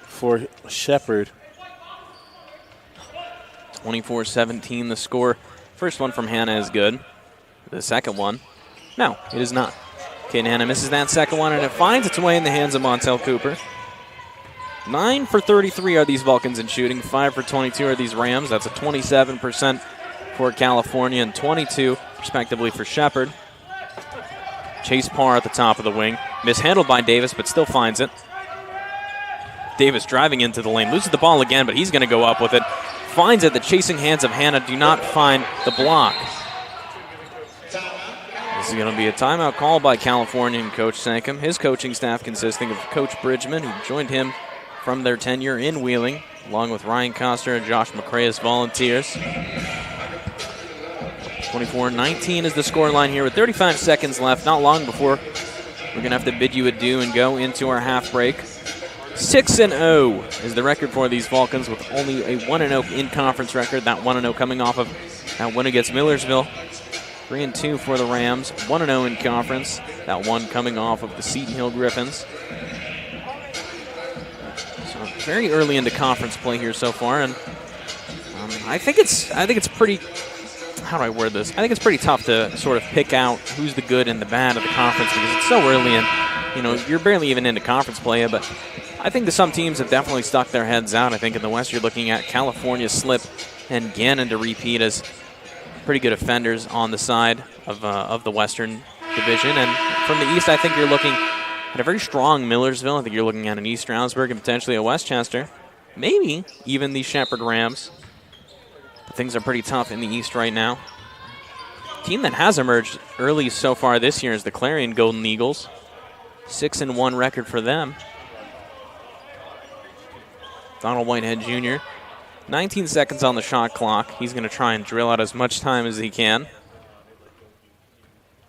for Shepherd. 24-17 the score. First one from Hanna is good. The second one, no, it is not. Caden Hanna misses that second one, and it finds its way in the hands of Montel Cooper. 9 for 33 are these Vulcans in shooting. 5 for 22 are these Rams. That's a 27% for California and 22 respectively for Shepherd. Chase Parr at the top of the wing. Mishandled by Davis, but still finds it. Davis driving into the lane. Loses the ball again, but he's going to go up with it. Finds it. The chasing hands of Hanna do not find the block. This is going to be a timeout call by California and Coach Sankum. His coaching staff consisting of Coach Bridgman, who joined him from their tenure in Wheeling, along with Ryan Coster and Josh McCray as volunteers. 24-19 is the scoreline here with 35 seconds left. Not long before we're going to have to bid you adieu and go into our half break. 6-0 is the record for these Vulcans with only a 1-0 in-conference record. That 1-0 coming off of that win against Millersville. 3-2 for the Rams, 1-0 in conference. That one coming off of the Seton Hill Griffins. So very early into conference play here so far, and I think it's pretty. How do I word this? I think it's pretty tough to sort of pick out who's the good and the bad of the conference because it's so early, and you're barely even into conference play. But I think that some teams have definitely stuck their heads out. I think in the West you're looking at California Slip and Gannon to repeat as pretty good offenders on the side of the Western Division. And from the East, I think you're looking at a very strong Millersville. I think you're looking at an East Stroudsburg and potentially a Westchester. Maybe even the Shepherd Rams. But things are pretty tough in the East right now. Team that has emerged early so far this year is the Clarion Golden Eagles. 6-1 record for them. Donald Whitehead Jr. 19 seconds on the shot clock. He's going to try and drill out as much time as he can.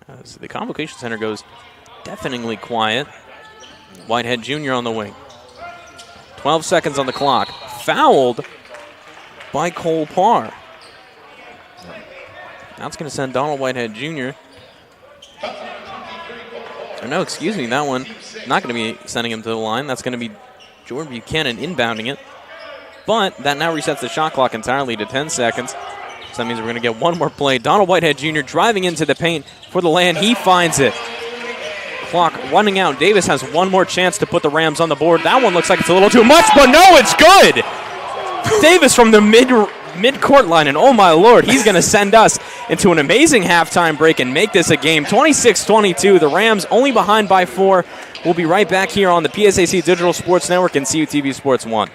As the Convocation Center goes deafeningly quiet. Whitehead Jr. on the wing. 12 seconds on the clock. Fouled by Cole Parr. That's going to send Donald Whitehead Jr. Or no, excuse me, that one not going to be sending him to the line. That's going to be Jordan Buchanan inbounding it. But that now resets the shot clock entirely to 10 seconds. So that means we're going to get one more play. Donald Whitehead Jr. driving into the paint for the lay-in. He finds it. Clock running out. Davis has one more chance to put the Rams on the board. That one looks like it's a little too much, but no, it's good. Davis from the mid-court line, and oh my Lord, he's going to send us into an amazing halftime break and make this a game. 26-22, the Rams only behind by 4. We'll be right back here on the PSAC Digital Sports Network and CUTV Sports 1.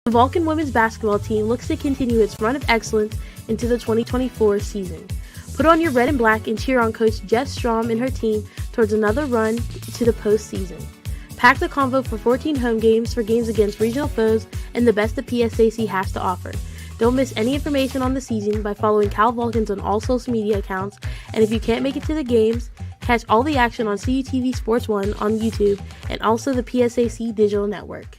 The Vulcan women's basketball team looks to continue its run of excellence into the 2024 season. Put on your red and black and cheer on Coach Jess Strom and her team towards another run to the postseason. Pack the convo for 14 home games for games against regional foes and the best the PSAC has to offer. Don't miss any information on the season by following Cal Vulcans on all social media accounts, and if you can't make it to the games, catch all the action on CUTV Sports 1 on YouTube and also the PSAC Digital Network.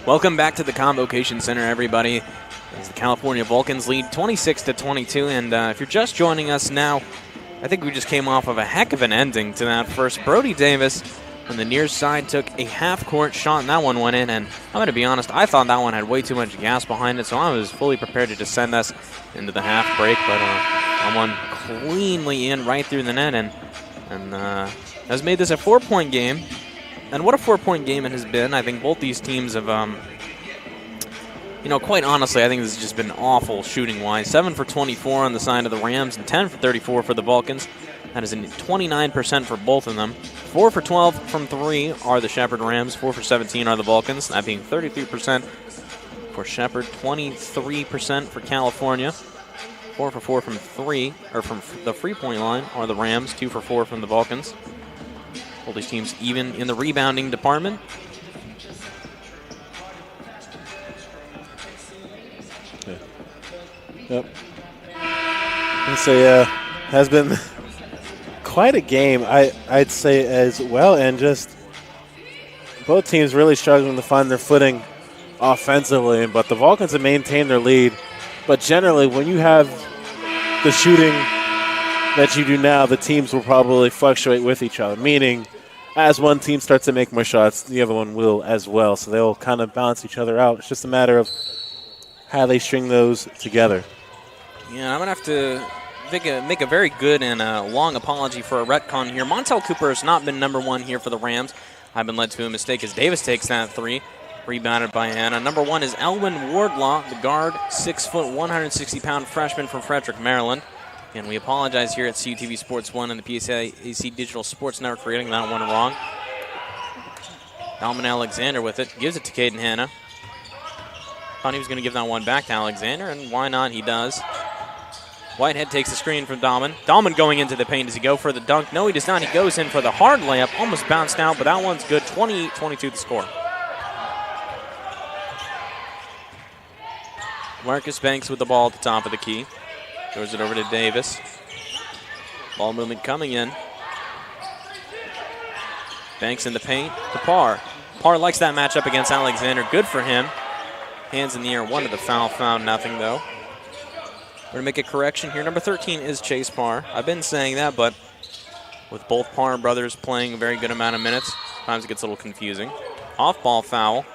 Welcome back to the Convocation Center, everybody. As the California Vulcans lead 26-22, and if you're just joining us now, I think we just came off of a heck of an ending to that first. Brody Davis on the near side took a half-court shot, and that one went in, and I'm going to be honest, I thought that one had way too much gas behind it, so I was fully prepared to just send us into the half break, but that one cleanly in right through the net, and has made this a 4-point game. And what a 4-point game it has been. I think both these teams have, quite honestly, I think this has just been awful shooting-wise. 7 for 24 on the side of the Rams and 10 for 34 for the Vulcans. That is 29% for both of them. 4 for 12 from 3 are the Shepherd Rams. 4 for 17 are the Vulcans, that being 33% for Shepherd, 23% for California. 4 for 4 from 3, or from the free-point line, are the Rams. 2 for 4 from the Vulcans. All these teams even in the rebounding department. Yep. I'd say has been quite a game, I'd say as well, and just both teams really struggling to find their footing offensively. But the Vulcans have maintained their lead. But generally, when you have the shooting that you do now, the teams will probably fluctuate with each other, meaning as one team starts to make more shots, the other one will as well. So they'll kind of balance each other out. It's just a matter of how they string those together. Yeah, I'm going to have to make a very good and long apology for a retcon here. Montel Cooper has not been number 1 here for the Rams. I've been led to a mistake as Davis takes that 3. Rebounded by Hannah. Number 1 is Elwin Wardlaw, the guard, 6 foot, 160-pound freshman from Frederick, Maryland. And we apologize here at CUTV Sports 1 and the PSAC Digital Sports Network for getting that one wrong. Dalman Alexander with it. Gives it to Caden Hanna. Thought he was going to give that one back to Alexander, and why not? He does. Whitehead takes the screen from Dalman. Dalman going into the paint. Does he go for the dunk? No, he does not. He goes in for the hard layup. Almost bounced out, but that one's good. 28-22 the score. Marcus Banks with the ball at the top of the key. Throws it over to Davis. Ball movement coming in. Banks in the paint to Parr. Parr likes that matchup against Alexander. Good for him. Hands in the air. 1 to the foul. Found nothing, though. We're going to make a correction here. Number 13 is Chase Parr. I've been saying that, but with both Parr brothers playing a very good amount of minutes, sometimes it gets a little confusing. Off-ball foul.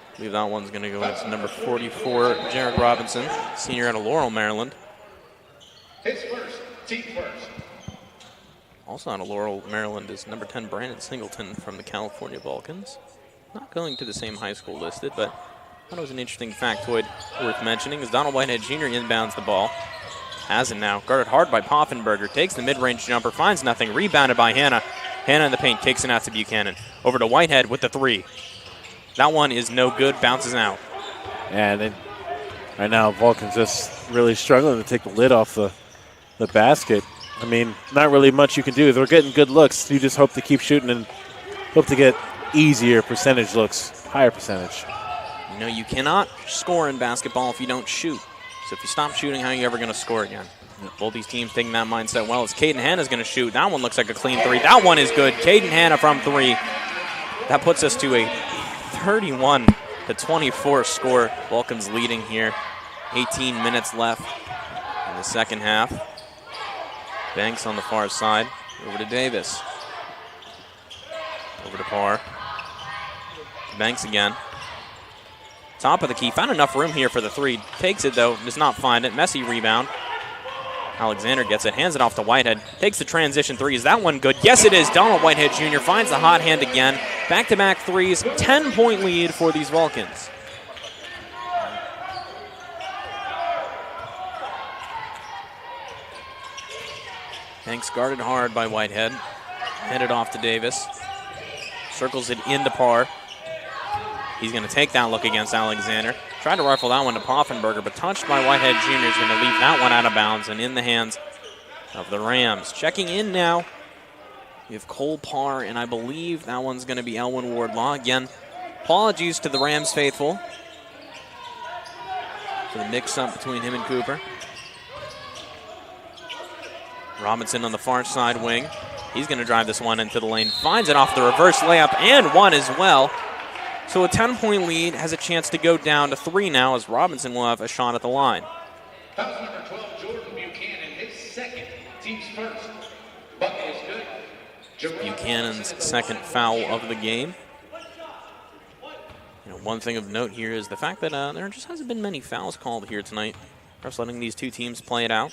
I believe that one's going to go into number 44, Jared Robinson, senior out of Laurel, Maryland. His first, team first. Also out of Laurel, Maryland is number 10, Brandon Singleton from the California Vulcans. Not going to the same high school listed, but I thought it was an interesting factoid worth mentioning as Donald Whitehead Jr. inbounds the ball. Has it now. Guarded hard by Poffenberger. Takes the mid-range jumper. Finds nothing. Rebounded by Hanna. Hanna in the paint. Kicks it out to Buchanan. Over to Whitehead with the 3. That one is no good, bounces out. And then right now, Vulcan's just really struggling to take the lid off the basket. I mean, not really much you can do. They're getting good looks. You just hope to keep shooting and hope to get easier percentage looks, higher percentage. You know, you cannot score in basketball if you don't shoot. So if you stop shooting, how are you ever going to score again? Both these teams taking that mindset well. As Caden Hanna's going to shoot. That one looks like a clean 3. That one is good. Caden Hanna from 3. That puts us to a 31-24 score. Vulcans leading here. 18 minutes left in the second half. Banks on the far side. Over to Davis. Over to Parr. Banks again. Top of the key. Found enough room here for the 3. Takes it, though. Does not find it. Messy rebound. Alexander gets it. Hands it off to Whitehead. Takes the transition 3. Is that one good? Yes, it is. Donald Whitehead Jr. finds the hot hand again. Back-to-back 3s. 10-point lead for these Vulcans. Banks guarded hard by Whitehead. Headed off to Davis. Circles it into Parr. He's going to take that look against Alexander. Tried to rifle that one to Poffenberger, but touched by Whitehead Jr. is going to leave that one out of bounds and in the hands of the Rams. Checking in now, we have Cole Parr, and I believe that one's going to be Elwin Wardlaw. Again, apologies to the Rams faithful for the mix-up between him and Cooper. Robinson on the far side wing. He's going to drive this one into the lane. Finds it off the reverse layup and one as well. So a 10-point lead has a chance to go down to 3 now as Robinson will have a shot at the line. Foul number 12, Jordan Buchanan, his second, team's first. Bucket is good. Buchanan's second foul of the game. One thing of note here is the fact that there just hasn't been many fouls called here tonight. Just letting these two teams play it out.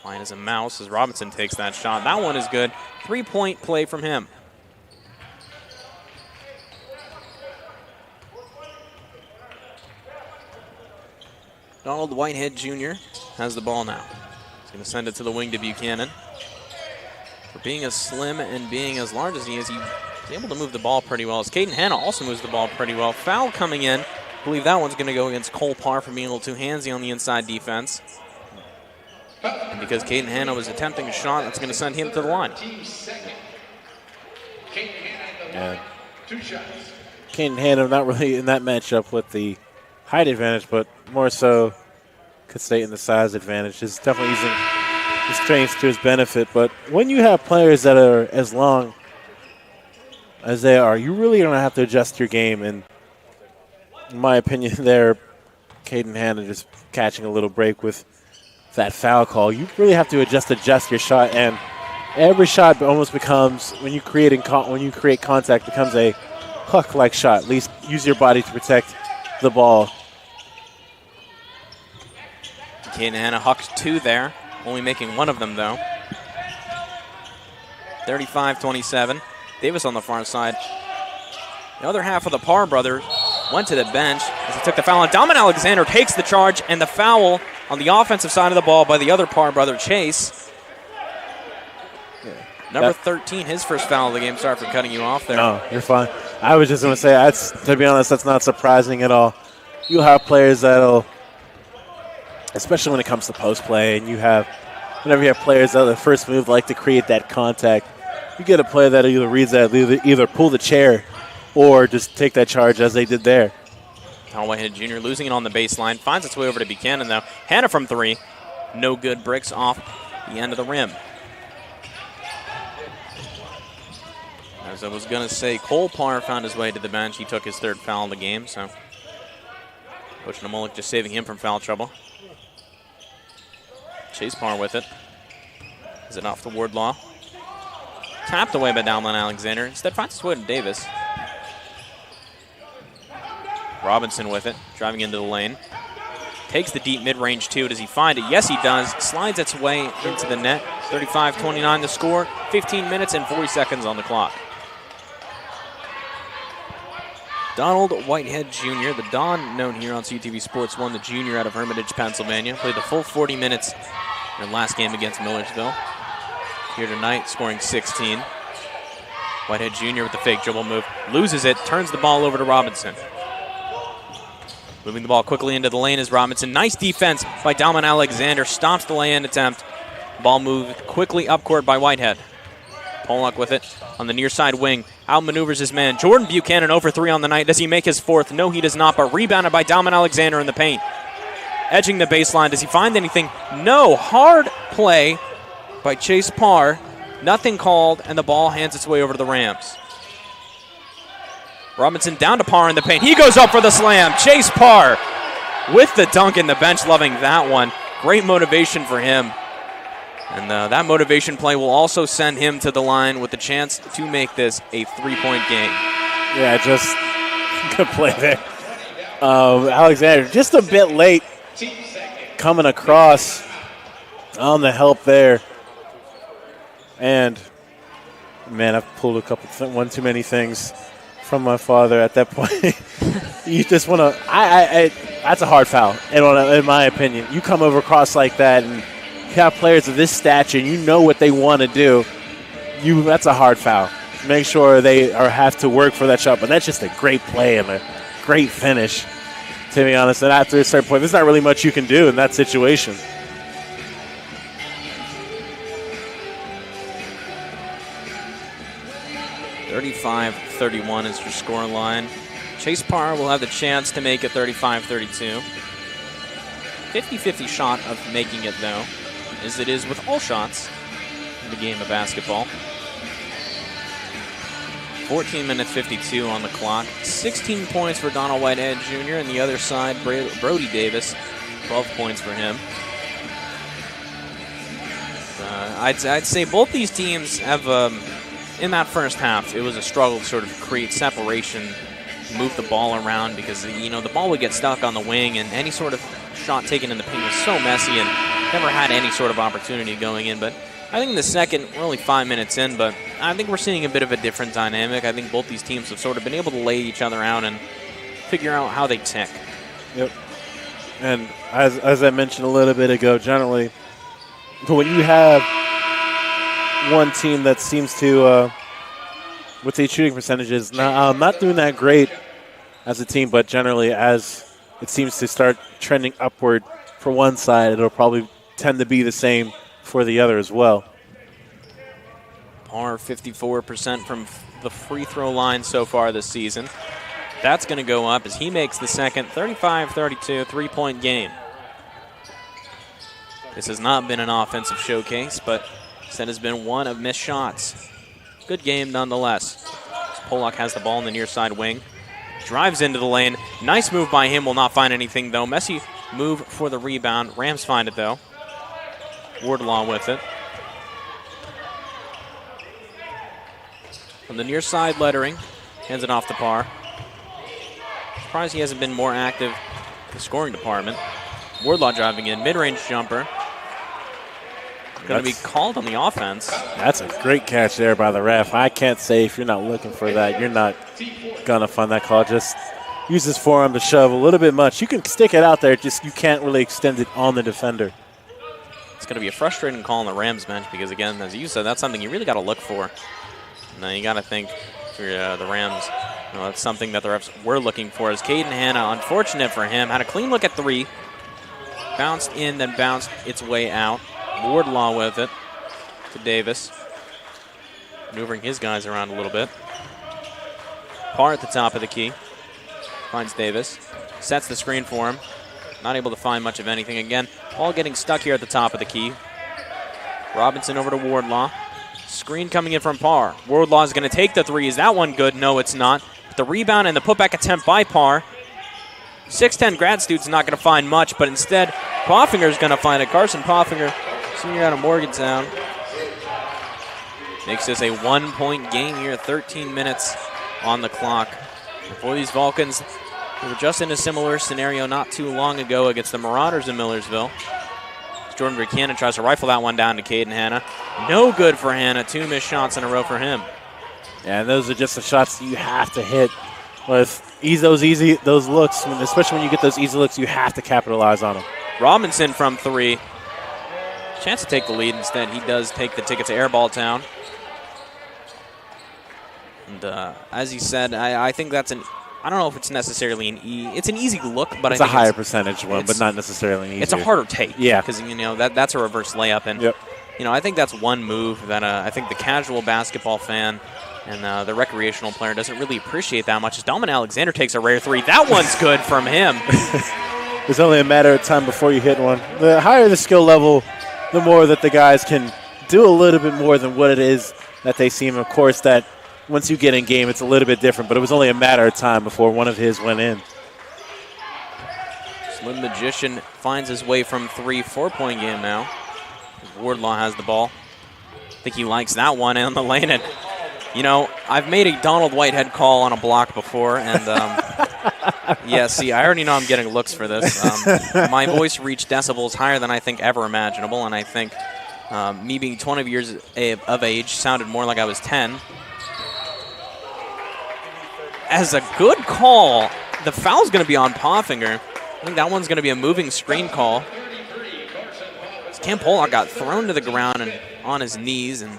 Quiet as a mouse as Robinson takes that shot. That one is good. 3-point play from him. Donald Whitehead Jr. has the ball now. He's going to send it to the wing to Buchanan. For being as slim and being as large as he is, he's able to move the ball pretty well. As Caden Hanna also moves the ball pretty well. Foul coming in. I believe that one's going to go against Cole Parr for being a little too handsy on the inside defense. And because Caden Hanna was attempting a shot, that's going to send him to the line. Yeah. 2 shots. Caden Hanna not really in that matchup with the height advantage, but more so could stay in the size advantage. He's definitely using his strengths to his benefit. But when you have players that are as long as they are, you really don't have to adjust your game. And in my opinion, there, Caden Hanna just catching a little break with that foul call. You really have to adjust your shot, and every shot almost becomes, when you create contact, becomes a hook-like shot. At least use your body to protect the ball. Caden Hanna hucks 2 there, only making 1 of them though. 35-27. Davis on the far side. The other half of the Parr brothers went to the bench as he took the foul. And Dalman Alexander takes the charge, and the foul on the offensive side of the ball by the other Parr brother, Chase. Number 13, his first foul of the game. Sorry for cutting you off there. No, you're fine. I was just going to say, to be honest, that's not surprising at all. You have players that'll, especially when it comes to post play, and whenever you have players that the first move like to create that contact, you get a player that either reads that, either pull the chair or just take that charge as they did there. Donald Whitehead Jr. losing it on the baseline. Finds its way over to Buchanan, though. Hanna from 3. No good. Bricks off the end of the rim. As I was going to say, Cole Parr found his way to the bench. He took his 3rd foul of the game, so Coach Namolik just saving him from foul trouble. Chase Parr with it. Is it off the Wardlaw? Tapped away by Dalman Alexander. Instead finds his way to Davis. Robinson with it, driving into the lane. Takes the deep mid-range too. Does he find it? Yes, he does. Slides its way into the net. 35-29 the score. 15 minutes and 40 seconds on the clock. Donald Whitehead Jr., the Don known here on CTV Sports 1, the junior out of Hermitage, Pennsylvania, played the full 40 minutes in the last game against Millersville. Here tonight, scoring 16. Whitehead Jr. with the fake dribble move. Loses it, turns the ball over to Robinson. Moving the ball quickly into the lane is Robinson. Nice defense by Dalman Alexander. Stops the lay-in attempt. Ball moved quickly up court by Whitehead. Pollock with it on the near side wing. Outmaneuvers his man. Jordan Buchanan 0 for 3 on the night. Does he make his 4th? No, he does not, but rebounded by Dalman Alexander in the paint. Edging the baseline. Does he find anything? No. Hard play by Chase Parr. Nothing called, and the ball hands its way over to the Rams. Robinson down to Parr in the paint. He goes up for the slam. Chase Parr with the dunk in the bench, loving that one. Great motivation for him. And that motivation play will also send him to the line with the chance to make this a 3-point game. Yeah, just good play there. Alexander just a bit late coming across on the help there. And, man, I've pulled one too many things from my father at that point. You just want to that's a hard foul, in my opinion. You come over across like that, and you have players of this stature, and you know what they want to do. That's a hard foul. Make sure they have to work for that shot. But that's just a great play and a great finish, to be honest. And after a certain point, there's not really much you can do in that situation. (35-31) is your score line. Chase Parr will have the chance to make it 35-32. 50-50 shot of making it, though, as it is with all shots. the game of basketball. 14 minutes 52 on the clock. 16 points for Donald Whitehead Jr. and the other side, Brody Davis, 12 points for him. I'd say both these teams have, in that first half, it was a struggle to sort of create separation, move the ball around because, the ball would get stuck on the wing and any sort of shot taken in the paint was so messy and never had any sort of opportunity going in. But I think in the second, we're only 5 minutes in, but I think we're seeing a bit of a different dynamic. I think both these teams have sort of been able to lay each other out and figure out how they tick. Yep. And as I mentioned a little bit ago, generally, when you have one team that seems to, with these shooting percentages, not doing that great as a team, but generally as it seems to start trending upward for one side, it'll probably tend to be the same for the other as well. Parr 54% from the free throw line so far this season. That's going to go up as he makes the second 35-32 three-point game. This has not been an offensive showcase, but instead has been one of missed shots. Good game nonetheless. Pollock has the ball in the near side wing. Drives into the lane. Nice move by him. Will not find anything, though. Messy move for the rebound. Rams find it, though. Wardlaw with it. From the near side lettering. Hands it off to Parr. Surprised he hasn't been more active in the scoring department. Wardlaw driving in. Mid-range jumper. Going to be called on the offense. That's a great catch there by the ref. I can't say if you're not looking for that, you're not going to find that call. Just use his forearm to shove a little bit much. You can stick it out there, just you can't really extend it on the defender. It's going to be a frustrating call on the Rams bench because, again, as you said, that's something you really got to look for. Now you got to think for the Rams, that's something that the refs were looking for. As Caden Hanna, unfortunate for him, had a clean look at three. Bounced in, then bounced its way out. Wardlaw with it to Davis. Maneuvering his guys around a little bit. Parr at the top of the key. Finds Davis. Sets the screen for him. Not able to find much of anything. Again, all getting stuck here at the top of the key. Robinson over to Wardlaw. Screen coming in from Parr. Wardlaw is going to take the three. Is that one good? No, it's not. But the rebound and the putback attempt by Parr. 6'10 grad student's not going to find much, but instead, Poffinger's going to find it. Carson Poffinger, senior out of Morgantown. Makes this a 1-point game here, 13 minutes on the clock. For these Vulcans, they were just in a similar scenario not too long ago against the Marauders in Millersville. Jordan Buchanan tries to rifle that one down to Caden Hanna. No good for Hanna. 2 missed shots in a row for him. Yeah, and those are just the shots you have to hit. With those looks, especially when you get those easy looks, you have to capitalize on them. Robinson from three. Chance to take the lead. Instead, he does take the ticket to Airball Town. And as he said, I think that's I don't know if it's necessarily it's an easy look, but it's I think a higher percentage one, but not necessarily an easy. It's a harder take. Yeah. Because, that's a reverse layup. And, yep. I think that's one move that I think the casual basketball fan and the recreational player doesn't really appreciate that much. As Domin Alexander takes a rare three. That one's good from him. It's only a matter of time before you hit one. The higher the skill level, the more that the guys can do a little bit more than what it is that they seem. Of course, that once you get in game, it's a little bit different, but it was only a matter of time before one of his went in. Slim Magician finds his way from three. 4-point game now. Wardlaw has the ball. I think he likes that one in the lane. And, I've made a Donald Whitehead call on a block before, and yeah, see, I already know I'm getting looks for this. My voice reached decibels higher than I think ever imaginable, and I think me being 20 years of age sounded more like I was 10. As a good call, the foul's going to be on Poffinger. I think that one's going to be a moving screen call. Cam Pollock got thrown to the ground and on his knees. And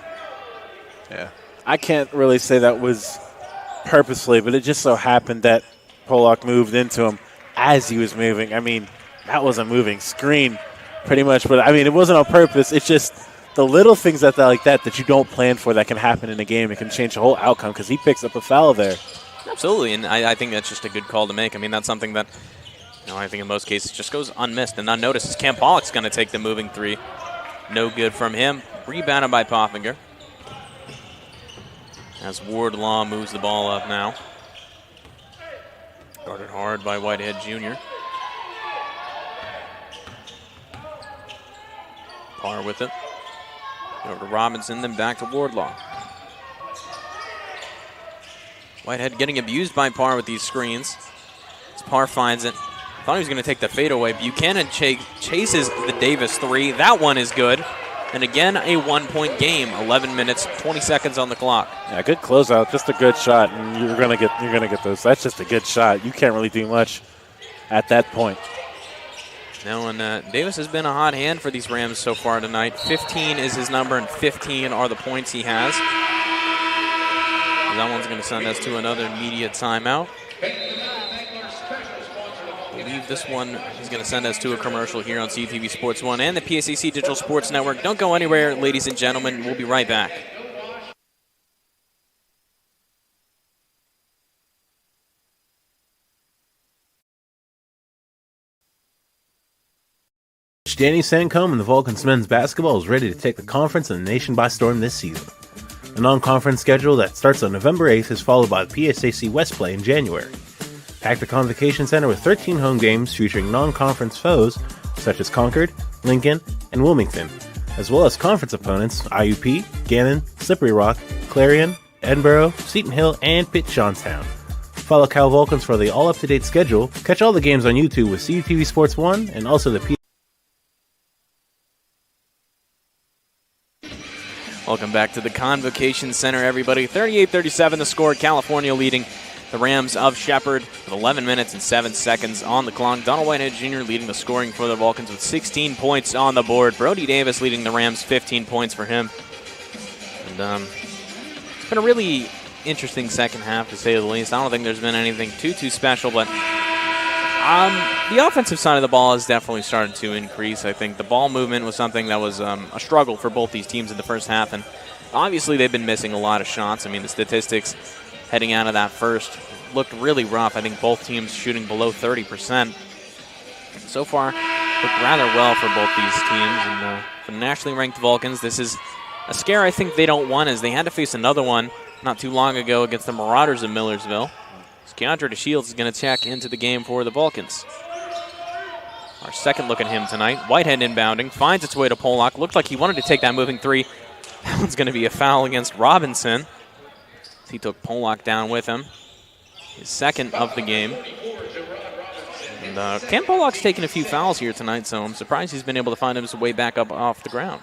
yeah, I can't really say that was purposely, but it just so happened that Pollock moved into him as he was moving. I mean, that was a moving screen pretty much, but I mean, it wasn't on purpose. It's just the little things that you don't plan for that can happen in a game. It can change the whole outcome because he picks up a foul there. Absolutely, and I think that's just a good call to make. I mean, that's something that I think in most cases just goes unmissed and unnoticed. Cam Pollock's going to take the moving three. No good from him. Rebounded by Pottinger. As Wardlaw moves the ball up now. Guarded hard by Whitehead Jr. Parr with it. Over to Robinson, then back to Wardlaw. Whitehead getting abused by Parr with these screens. As Parr finds it. Thought he was going to take the fadeaway. Buchanan chases the Davis three. That one is good. And again, a 1-point game. 11 minutes, 20 seconds on the clock. Yeah, good closeout. Just a good shot, and you're gonna get those. That's just a good shot. You can't really do much at that point. Now, and Davis has been a hot hand for these Rams so far tonight. 15 is his number, and 15 are the points he has. That one's going to send us to another immediate timeout. I believe this one is going to send us to a commercial here on CTV Sports 1 and the PSAC Digital Sports Network. Don't go anywhere, ladies and gentlemen. We'll be right back. Danny Sancombe and the Vulcans men's basketball is ready to take the conference and the nation by storm this season. A non-conference schedule that starts on November 8th is followed by the PSAC West play in January. Pack the Convocation Center with 13 home games featuring non-conference foes such as Concord, Lincoln, and Wilmington, as well as conference opponents IUP, Gannon, Slippery Rock, Clarion, Edinboro, Seton Hill, and Pitt Johnstown. Follow Cal Vulcans for the all-up-to-date schedule. Catch all the games on YouTube with CTV Sports 1 and also the Welcome back to the Convocation Center, everybody. 38-37 the score. California leading the Rams of Shepherd with 11 minutes and 7 seconds on the clock. Donald Whitehead Jr. leading the scoring for the Vulcans with 16 points on the board. Brody Davis leading the Rams, 15 points for him. And it's been a really interesting second half, to say the least. I don't think there's been anything too special, but the offensive side of the ball has definitely started to increase. I think the ball movement was something that was a struggle for both these teams in the first half, and obviously they've been missing a lot of shots. I mean, the statistics heading out of that first looked really rough. I think both teams shooting below 30%. So far, looked rather well for both these teams. And for the nationally ranked Vulcans, this is a scare I think they don't want, as they had to face another one not too long ago against the Marauders of Millersville. Keandre DeShields is going to check into the game for the Vulcans. Our second look at him tonight. Whitehead inbounding, finds its way to Pollock. Looked like he wanted to take that moving three. That one's going to be a foul against Robinson. He took Pollock down with him. His second of the game. And Cam Pollock's taken a few fouls here tonight, so I'm surprised he's been able to find his way back up off the ground.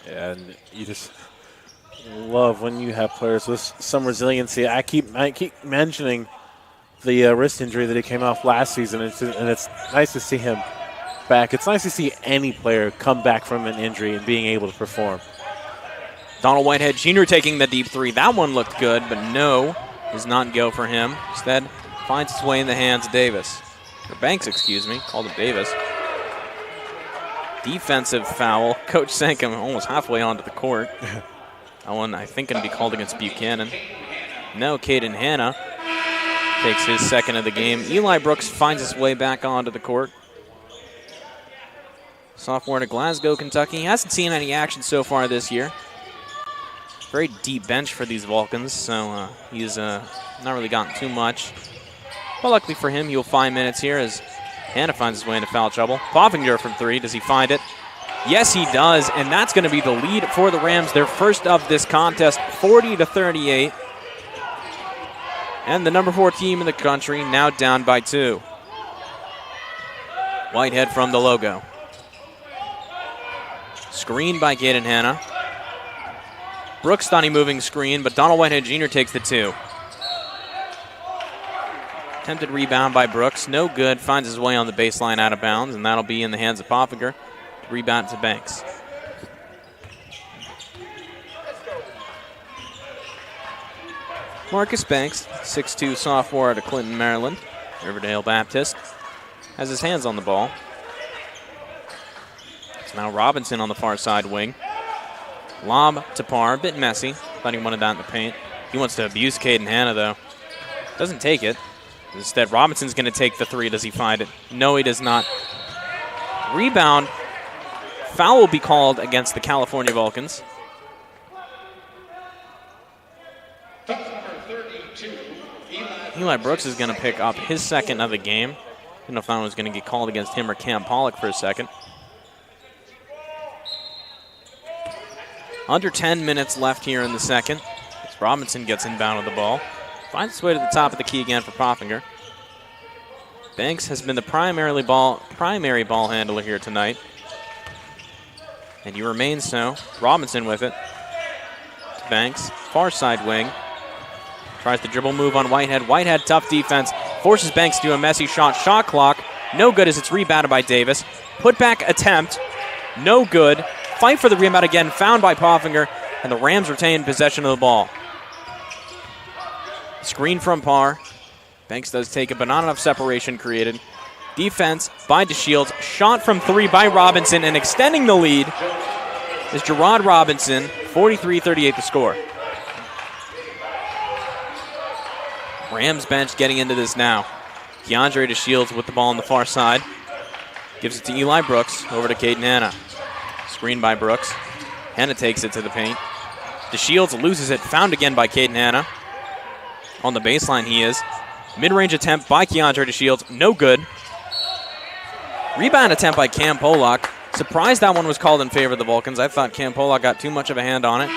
Yeah, and you just love when you have players with some resiliency. I keep mentioning the wrist injury that he came off last season, and it's nice to see him back. It's nice to see any player come back from an injury and being able to perform. Donald Whitehead Jr. taking the deep three. That one looked good, but no, does not go for him. Instead, finds its way in the hands of Davis. Or Banks, excuse me. Called him Davis. Defensive foul. Coach Sancombe almost halfway onto the court. That one, I think, going to be called against Buchanan. No, Caden Hanna takes his second of the game. Eli Brooks finds his way back onto the court. Sophomore to Glasgow, Kentucky. He hasn't seen any action so far this year. Very deep bench for these Vulcans, so he's not really gotten too much. But luckily for him, he'll find minutes here as Hanna finds his way into foul trouble. Pottinger from three. Does he find it? Yes, he does, and that's going to be the lead for the Rams. Their first of this contest, 40-38. And the number 4 team in the country now down by 2. Whitehead from the logo. Screen by Caden Hanna. Brooks thought he moving screen, but Donald Whitehead Jr. takes the 2. Attempted rebound by Brooks. No good. Finds his way on the baseline out of bounds, and that'll be in the hands of Pottinger. Rebound to Banks. Marcus Banks, 6'2" sophomore out of Clinton, Maryland, Riverdale Baptist, has his hands on the ball. It's now Robinson on the far side wing. Lob to Parr, a bit messy. Thought he wanted that in the paint. He wants to abuse Caden Hanna, though. Doesn't take it. Instead, Robinson's going to take the 3. Does he find it? No, he does not. Rebound. Foul will be called against the California Vulcans. Eli Brooks is going to pick up his second of the game. Didn't know if that one was going to get called against him or Cam Pollock for a second. Under 10 minutes left here in the second. As Robinson gets inbound with the ball. Finds its way to the top of the key again for Poffinger. Banks has been the primary ball handler here tonight. And he remains so. Robinson with it. To Banks, far side wing. Tries the dribble move on Whitehead. Whitehead, tough defense. Forces Banks to do a messy shot. Shot clock. No good as it's rebounded by Davis. Put back attempt. No good. Fight for the rebound again. Found by Poffinger. And the Rams retain possession of the ball. Screen from Parr. Banks does take it, but not enough separation created. Defense by DeShields. Shot from three by Robinson. And extending the lead is Gerard Robinson. 43-38 the score. Rams bench getting into this now. Keandre DeShields with the ball on the far side. Gives it to Eli Brooks. Over to Caden Hanna. Screen by Brooks. Hanna takes it to the paint. DeShields loses it. Found again by Caden Hanna. On the baseline he is. Mid-range attempt by Keandre DeShields. No good. Rebound attempt by Cam Pollock. Surprised that one was called in favor of the Vulcans. I thought Cam Pollock got too much of a hand on it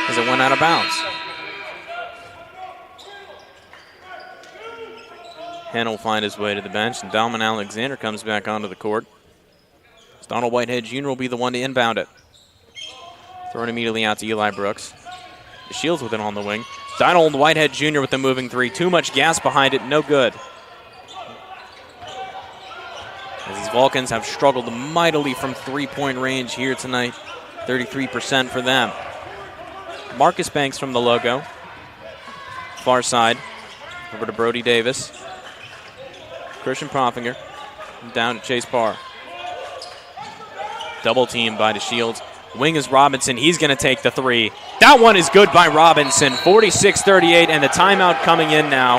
as it went out of bounds. Hanna will find his way to the bench, and Dalman Alexander comes back onto the court. Donald Whitehead Jr. will be the one to inbound it. Thrown immediately out to Eli Brooks. DeShields with it on the wing. Donald Whitehead Jr. with the moving three. Too much gas behind it, no good. As these Vulcans have struggled mightily from three-point range here tonight. 33% for them. Marcus Banks from the logo. Far side. Over to Brody Davis. Christian Poffinger. Down to Chase Parr. Double team by DeShields. Wing is Robinson. He's going to take the three. That one is good by Robinson. 46-38, and the timeout coming in now.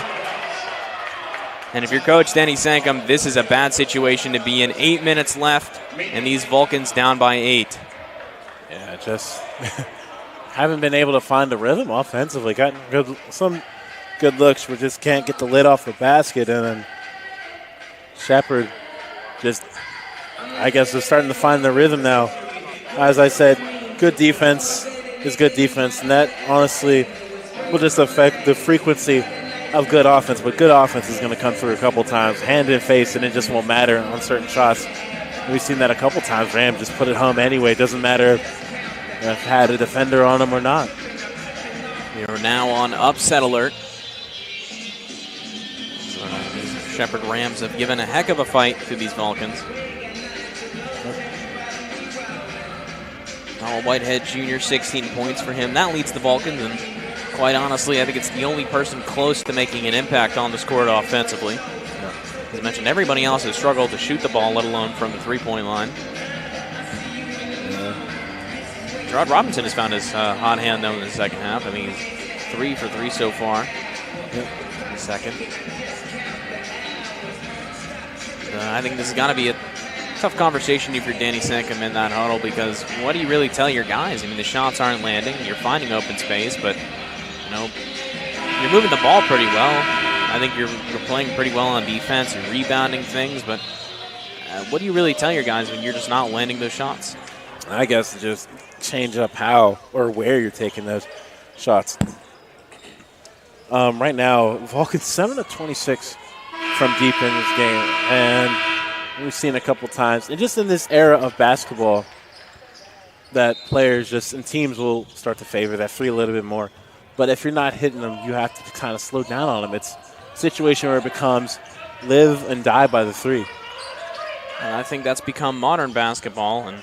And if you're Coach Denny Sankum, this is a bad situation to be in. 8 minutes left, and these Vulcans down by 8. Yeah, just haven't been able to find the rhythm offensively. Gotten some good looks, but just can't get the lid off the basket. And then Shepherd just, I guess, is starting to find the rhythm now. As I said, good defense is good defense, and that honestly will just affect the frequency of good offense. But good offense is going to come through a couple times, hand in face, and it just won't matter on certain shots. We've seen that a couple times. Rams just put it home anyway. It doesn't matter if had a defender on them or not. We are now on upset alert. Shepherd Rams have given a heck of a fight to these Vulcans. Donald Whitehead Jr., 16 points for him. That leads the Vulcans, and quite honestly, I think it's the only person close to making an impact on the score offensively. As I mentioned, everybody else has struggled to shoot the ball, let alone from the three-point line. Gerard Robinson has found his hot hand, though, in the second half. I mean, he's 3 for 3 so far in the second. I think this has got to be a tough conversation if you're Danny Sankum in that huddle, because what do you really tell your guys? I mean, the shots aren't landing. You're finding open space, but, you know, you're moving the ball pretty well. I think you're playing pretty well on defense and rebounding things, but what do you really tell your guys when you're just not landing those shots? I guess just change up how or where you're taking those shots. Right now, Vulcans 7 of 26 from deep in this game, and we've seen a couple times, and just in this era of basketball, that players just and teams will start to favor that three a little bit more. But if you're not hitting them, you have to kind of slow down on them. It's a situation where it becomes live and die by the three. And I think that's become modern basketball, and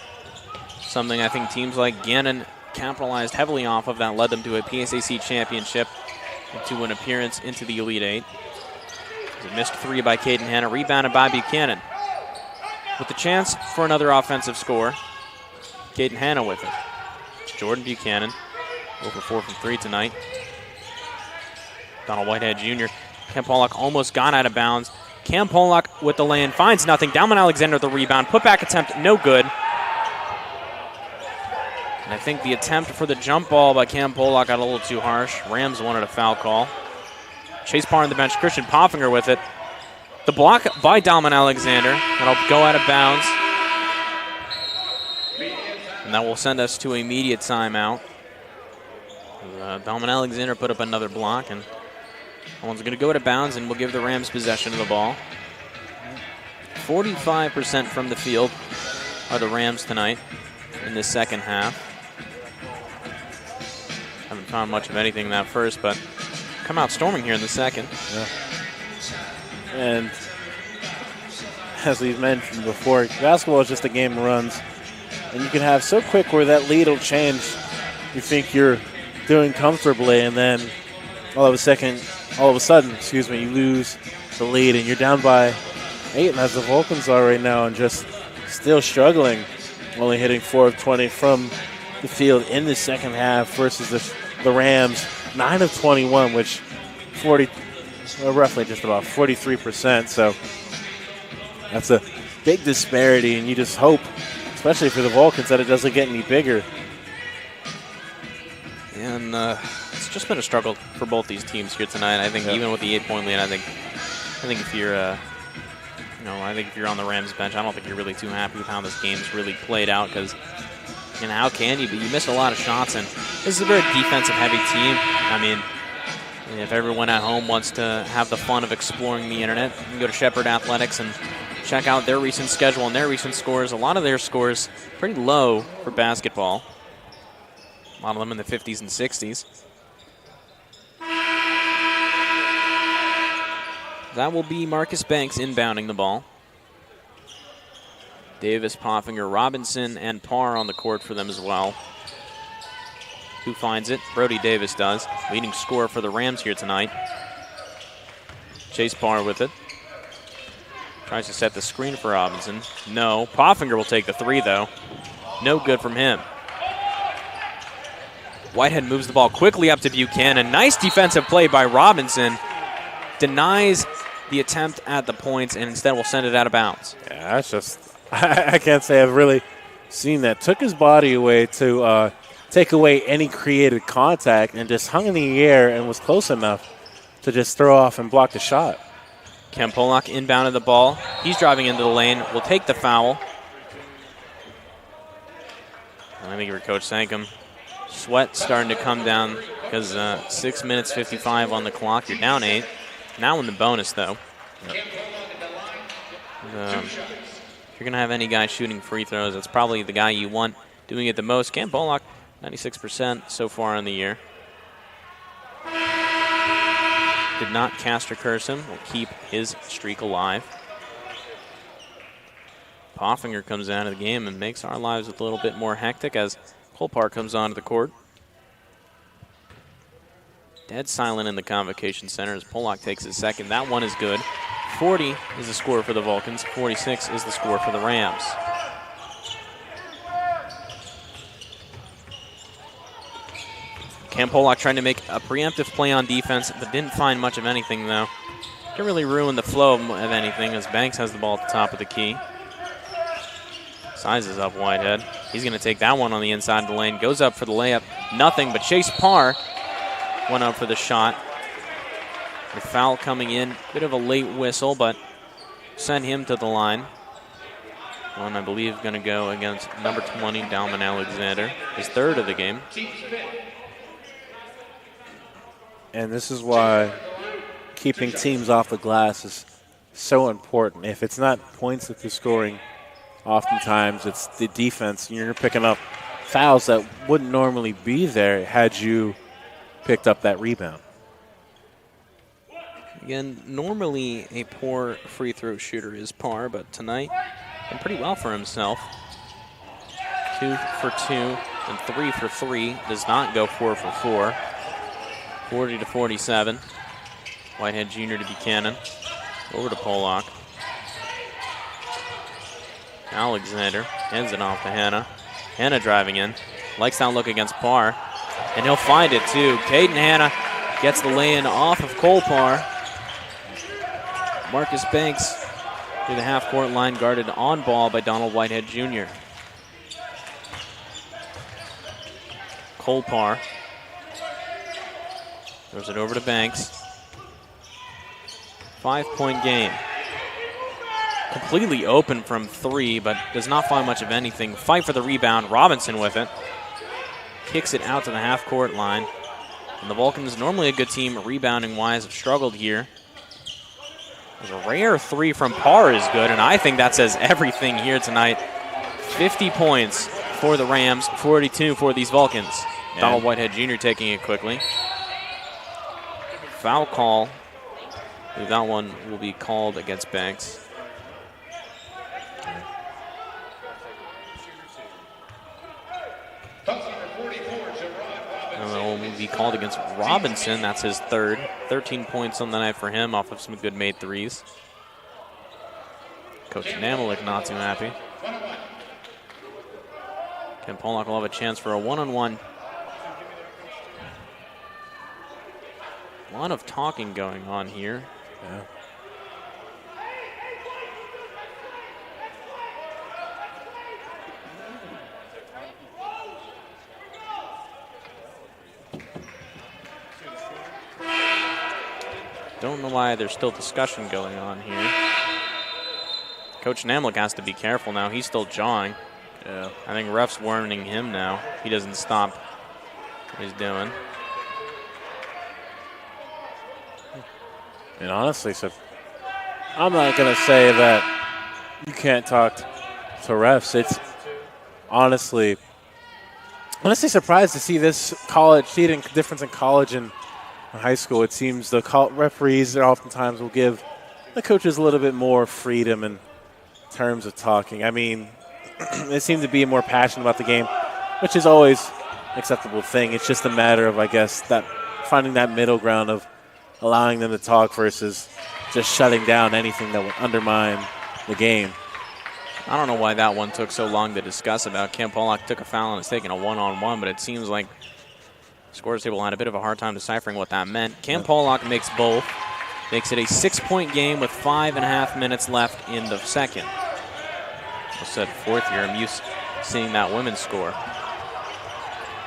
something I think teams like Gannon capitalized heavily off of that led them to a PSAC championship and to an appearance into the Elite Eight. A missed three by Caden Hanna, rebounded by Buchanan. With the chance for another offensive score, Caden Hanna with it. Jordan Buchanan, over 4 from 3 tonight. Donald Whitehead Jr. Cam Pollock almost got out of bounds. Cam Pollock with the lay-in, finds nothing. Dalman Alexander with the rebound. Put-back attempt, no good. And I think the attempt for the jump ball by Cam Pollock got a little too harsh. Rams wanted a foul call. Chase Parr on the bench. Christian Poffinger with it. The block by Dalman Alexander. That'll go out of bounds. And that will send us to immediate timeout. Dalman Alexander put up another block, and that one's going to go out of bounds, and we'll give the Rams possession of the ball. 45% from the field are the Rams tonight in the second half. Haven't found much of anything in that first, but come out storming here in the second. Yeah. And as we've mentioned before, basketball is just a game of runs. And you can have so quick where that lead will change. You think you're doing comfortably, and then all of a sudden, you lose the lead, and you're down by 8, as the Vulcans are right now, and just still struggling, only hitting 4 of 20 from the field in the second half versus the Rams, 9 of 21, which roughly just about 43%. So that's a big disparity, and you just hope, especially for the Vulcans, that it doesn't get any bigger. And it's just been a struggle for both these teams here tonight. I think even with the 8-point lead, I think if you're I think if you're on the Rams bench, I don't think you're really too happy with how this game's really played out, because how can you? But you missed a lot of shots, and this is a very defensive-heavy team. I mean, if everyone at home wants to have the fun of exploring the internet, you can go to Shepherd Athletics and check out their recent schedule and their recent scores. A lot of their scores pretty low for basketball. A lot of them in the 50s and 60s. That will be Marcus Banks inbounding the ball. Davis, Poffinger, Robinson, and Parr on the court for them as well. Who finds it? Brody Davis does. Leading scorer for the Rams here tonight. Chase Parr with it. Tries to set the screen for Robinson. No. Poffinger will take the three, though. No good from him. Whitehead moves the ball quickly up to Buchanan. Nice defensive play by Robinson. Denies the attempt at the points, and instead will send it out of bounds. Yeah, that's just, I can't say I've really seen that. Took his body away to take away any created contact, and just hung in the air and was close enough to just throw off and block the shot. Ken Pollock inbounded the ball. He's driving into the lane. Will take the foul. And I think your coach thank him. Sweat starting to come down because 6 minutes 55 on the clock. You're down 8. Now in the bonus, though. If you're going to have any guy shooting free throws, that's probably the guy you want doing it the most. Cam Pollock, 96% so far in the year. Did not cast or curse him. Will keep his streak alive. Poffinger comes out of the game and makes our lives a little bit more hectic as Cole Park comes onto the court. Dead silent in the Convocation Center as Pollock takes his second. That one is good. 40 is the score for the Vulcans. 46 is the score for the Rams. Cam Pollock trying to make a preemptive play on defense, but didn't find much of anything, though. Didn't really ruin the flow of anything as Banks has the ball at the top of the key. Sizes up Whitehead. He's going to take that one on the inside of the lane. Goes up for the layup. Nothing, but Chase Parr went up for the shot. The foul coming in. Bit of a late whistle, but sent him to the line. One, I believe, going to go against number 20, Dalman Alexander. His third of the game. And this is why keeping teams off the glass is so important. If it's not points that they're scoring, oftentimes it's the defense. You're picking up fouls that wouldn't normally be there had you picked up that rebound. Again, normally a poor free throw shooter is Parr, but tonight done pretty well for himself. 2 for 2 and 3 for 3. Does not go 4 for 4. 40 to 47. Whitehead Jr. to Buchanan. Over to Pollock. Alexander hands it off to Hanna. Hanna driving in. Likes that look against Parr. And he'll find it too. Caden Hanna gets the lay-in off of Cole Parr. Marcus Banks through the half-court line, guarded on ball by Donald Whitehead Jr. Cole Parr throws it over to Banks. 5-point game. Completely open from 3, but does not find much of anything. Fight for the rebound. Robinson with it. Kicks it out to the half-court line. And the Vulcans, normally a good team rebounding-wise, have struggled here. There's a rare 3 from Parr is good, and I think that says everything here tonight. 50 points for the Rams, 42 for these Vulcans. Yeah. Donald Whitehead Jr. taking it quickly. Foul call. I believe that one will be called against Banks. And it will be called against Robinson. That's his third. 13 points on the night for him off of some good made threes. Coach Namalik not too happy. Ken Pollock will have a chance for a one-on-one. A lot of talking going on here. Yeah. Don't know why there's still discussion going on here. Coach Namlik has to be careful now. He's still jawing. Yeah. I think ref's warning him now. He doesn't stop what he's doing. And honestly, so I'm not going to say that you can't talk to refs. It's honestly surprised to see this seating difference in college and high school. It seems the referees oftentimes will give the coaches a little bit more freedom in terms of talking. I mean, they seem to be more passionate about the game, which is always an acceptable thing. It's just a matter of, I guess, that finding that middle ground of allowing them to talk versus just shutting down anything that would undermine the game. I don't know why that one took so long to discuss about. Cam Pollock took a foul and is taking a one-on-one, but it seems like scores table had a bit of a hard time deciphering what that meant. Cam Pollock makes both. Makes it a 6-point game with 5.5 minutes left in the second. I said fourth year, I'm used to seeing that women's score.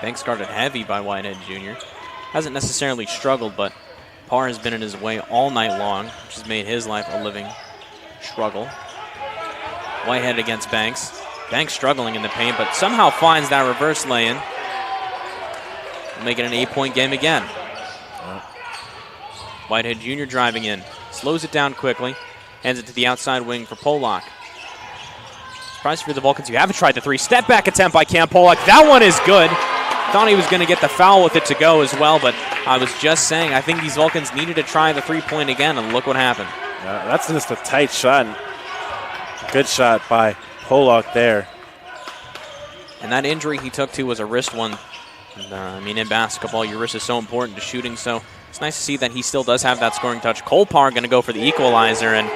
Banks guarded heavy by Whitehead Jr. Hasn't necessarily struggled, but Parr has been in his way all night long, which has made his life a living struggle. Whitehead against Banks. Banks struggling in the paint, but somehow finds that reverse lay-in. Make it an 8-point game again. Whitehead Jr. driving in. Slows it down quickly. Hands it to the outside wing for Pollock. Surprise for the Vulcans. You haven't tried the 3. Step back attempt by Cam Pollock. That one is good. Thought he was going to get the foul with it to go as well, but I was just saying I think these Vulcans needed to try the 3-point again, and look what happened. That's just a tight shot. Good shot by Pollock there. And that injury he took to was a wrist one. And, I mean, in basketball, your wrist is so important to shooting, so it's nice to see that he still does have that scoring touch. Cole Parr going to go for the equalizer, and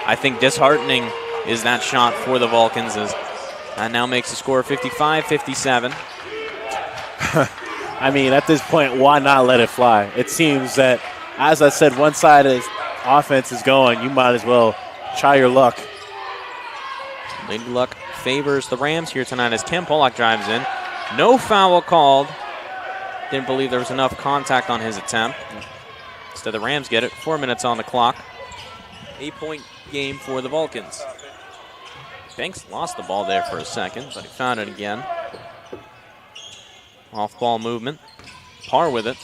I think disheartening is that shot for the Vulcans, as that now makes the score 55-57. I mean, at this point, why not let it fly? It seems that, as I said, one side of offense is going. You might as well try your luck. Lady Luck favors the Rams here tonight as Cam Pollock drives in. No foul called. Didn't believe there was enough contact on his attempt. Instead, the Rams get it. 4 minutes on the clock. 8-point game for the Vulcans. Banks lost the ball there for a second, but he found it again. Off-ball movement. Parr with it.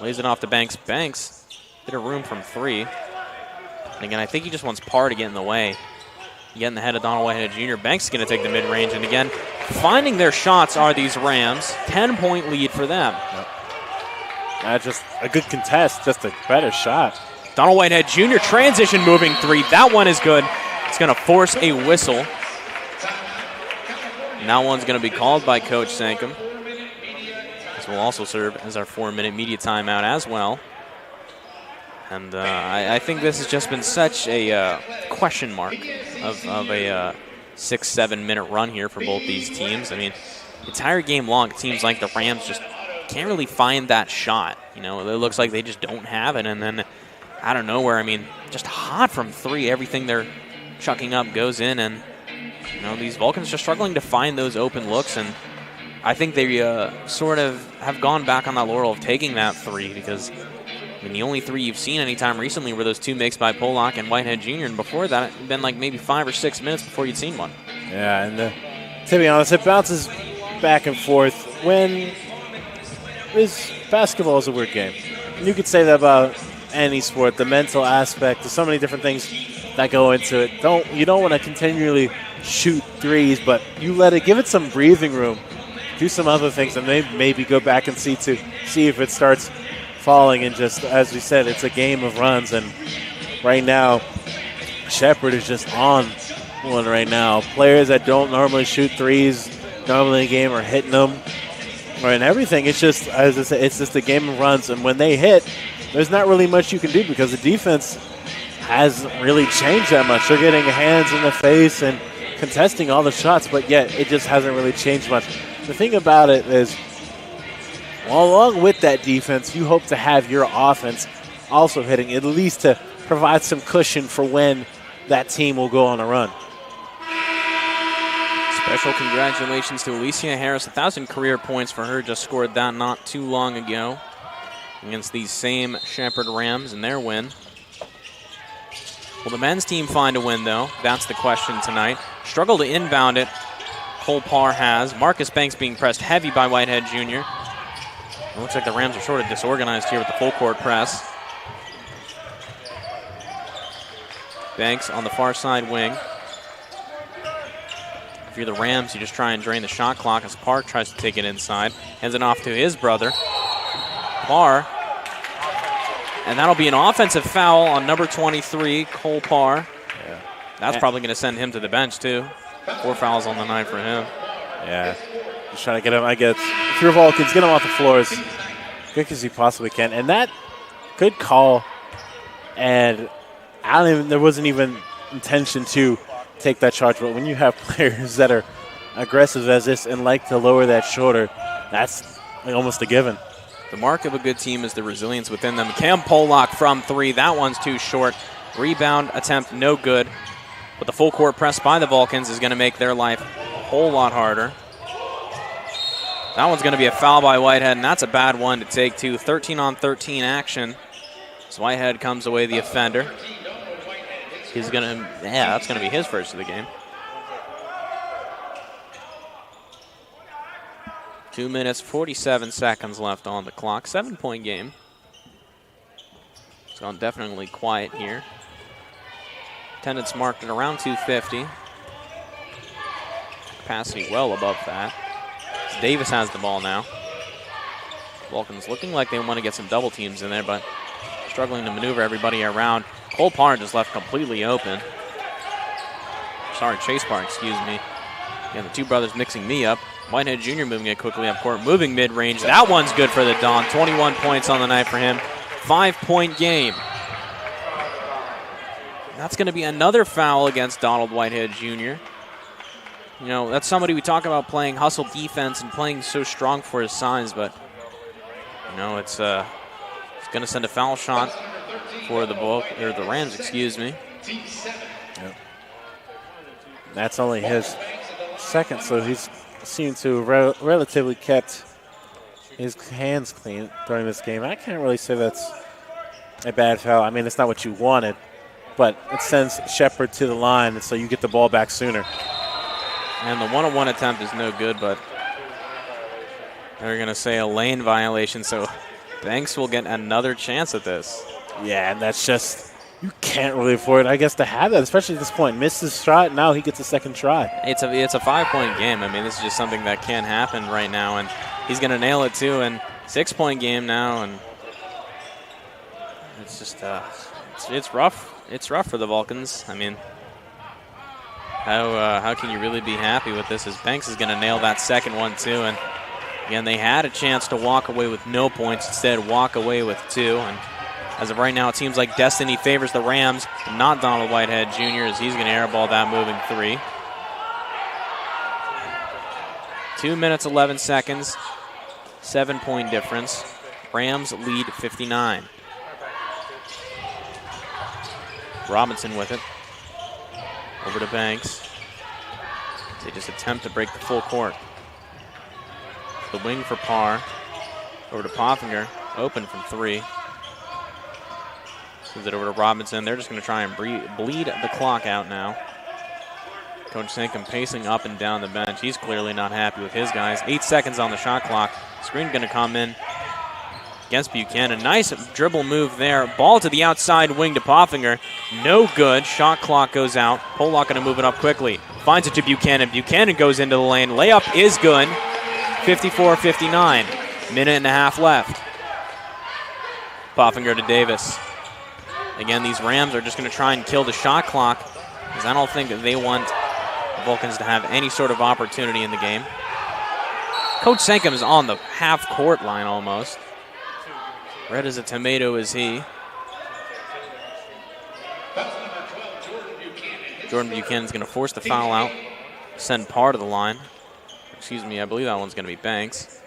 Lays it off to Banks. Banks hit a room from 3. And again, I think he just wants Parr to get in the way. Get in the head of Donald Whitehead Jr. Banks is going to take the mid-range. And again, finding their shots are these Rams. 10-point lead for them. Just a good contest. Just a better shot. Donald Whitehead Jr. transition moving 3. That one is good. It's going to force a whistle. And that one's going to be called by Coach Sankum. This will also serve as our 4-minute media timeout as well. And I think this has just been such a question mark of a 6-7 minute run here for both these teams. I mean, the entire game long, it seems like the Rams just can't really find that shot. You know, it looks like they just don't have it. And then out of nowhere, I mean, just hot from 3. Everything they're chucking up goes in. And, you know, these Vulcans are struggling to find those open looks. And I think they sort of have gone back on that laurel of taking that 3 because I mean, the only three you've seen anytime recently were those two makes by Pollock and Whitehead Jr., and before that, it had been like maybe 5 or 6 minutes before you'd seen one. Yeah, and to be honest, it bounces back and forth. When basketball is a weird game. And you could say that about any sport, the mental aspect, there's so many different things that go into it. You don't want to continually shoot threes, but you give it some breathing room, do some other things, and maybe go back and see if it starts falling. And just as we said, it's a game of runs, and right now Shepherd is just on one right now. Players that don't normally shoot threes normally in a game are hitting them, and everything. It's just, as I said, it's just a game of runs, and when they hit, there's not really much you can do because the defense hasn't really changed that much. They're getting hands in the face and contesting all the shots, but yet it just hasn't really changed much. The thing about it is, along with that defense, you hope to have your offense also hitting, at least to provide some cushion for when that team will go on a run. Special congratulations to Alicia Harris. 1,000 career points for her. Just scored that not too long ago against these same Shepherd Rams in their win. Will the men's team find a win, though? That's the question tonight. Struggle to inbound it. Cole Parr has. Marcus Banks being pressed heavy by Whitehead Jr. It looks like the Rams are sort of disorganized here with the full court press. Banks on the far side wing. If you're the Rams, you just try and drain the shot clock as Parr tries to take it inside. Hands it off to his brother. Parr. And that'll be an offensive foul on number 23, Cole Parr. Yeah. That's probably going to send him to the bench, too. 4 fouls on the night for him. Yeah. Just trying to get him, I guess. If you're Vulcans, get him off the floor as quick as you possibly can. And that good call. And there wasn't even intention to take that charge. But when you have players that are aggressive as this and like to lower that shoulder, that's like almost a given. The mark of a good team is the resilience within them. Cam Pollock from 3. That one's too short. Rebound attempt no good. But the full court press by the Vulcans is going to make their life a whole lot harder. That one's going to be a foul by Whitehead, and that's a bad one to take, too. 13-on-13 action. So Whitehead comes away the offender. He's going to, that's going to be his first of the game. 2 minutes, 47 seconds left on the clock. 7-point game. It's gone definitely quiet here. Attendance marked at around 250. Capacity well above that. Davis has the ball now. Vulcans looking like they want to get some double teams in there, but struggling to maneuver everybody around. Cole Parr just left completely open. Sorry, Chase Parr, excuse me. Again, the two brothers mixing me up. Whitehead Jr. moving it quickly up court, moving mid-range. That one's good for the Don. 21 points on the night for him. 5-point game. That's going to be another foul against Donald Whitehead Jr. You know, that's somebody we talk about playing hustle defense and playing so strong for his size, but, you know, it's going to send a foul shot for the Rams, excuse me. Yep. That's only his second, so he's seemed to relatively kept his hands clean during this game. I can't really say that's a bad foul. I mean, it's not what you wanted, but it sends Shepherd to the line, so you get the ball back sooner. And the one-on-one attempt is no good, but they're going to say a lane violation, so Banks will get another chance at this. Yeah, and that's just, you can't really afford, I guess, to have that, especially at this point. Missed his shot, now he gets a second try. It's a 5-point game. I mean, this is just something that can happen right now, and he's going to nail it too. And 6-point game now, and it's just it's rough. It's rough for the Vulcans. I mean, how can you really be happy with this? As Banks is going to nail that second one too. And again, they had a chance to walk away with no points. Instead, walk away with 2. And as of right now, it seems like destiny favors the Rams, not Donald Whitehead Jr., as he's going to airball that moving 3. 2 minutes, 11 seconds, 7-point difference. Rams lead 59. Robinson with it. Over to Banks. They just attempt to break the full court. The wing for Parr. Over to Pothinger. Open from 3. Sends it over to Robinson. They're just going to try and bleed the clock out now. Coach Sankum pacing up and down the bench. He's clearly not happy with his guys. 8 seconds on the shot clock. Screen going to come in against Buchanan. Nice dribble move there. Ball to the outside wing to Poffinger. No good. Shot clock goes out. Pollock going to move it up quickly. Finds it to Buchanan. Buchanan goes into the lane. Layup is good. 54-59. Minute and a half left. Poffinger to Davis. Again, these Rams are just going to try and kill the shot clock because I don't think that they want the Vulcans to have any sort of opportunity in the game. Coach Sankum is on the half-court line almost. Red as a tomato is he. Jordan Buchanan's going to force the foul out, send Parr to the line. Excuse me, I believe that one's going to be Banks.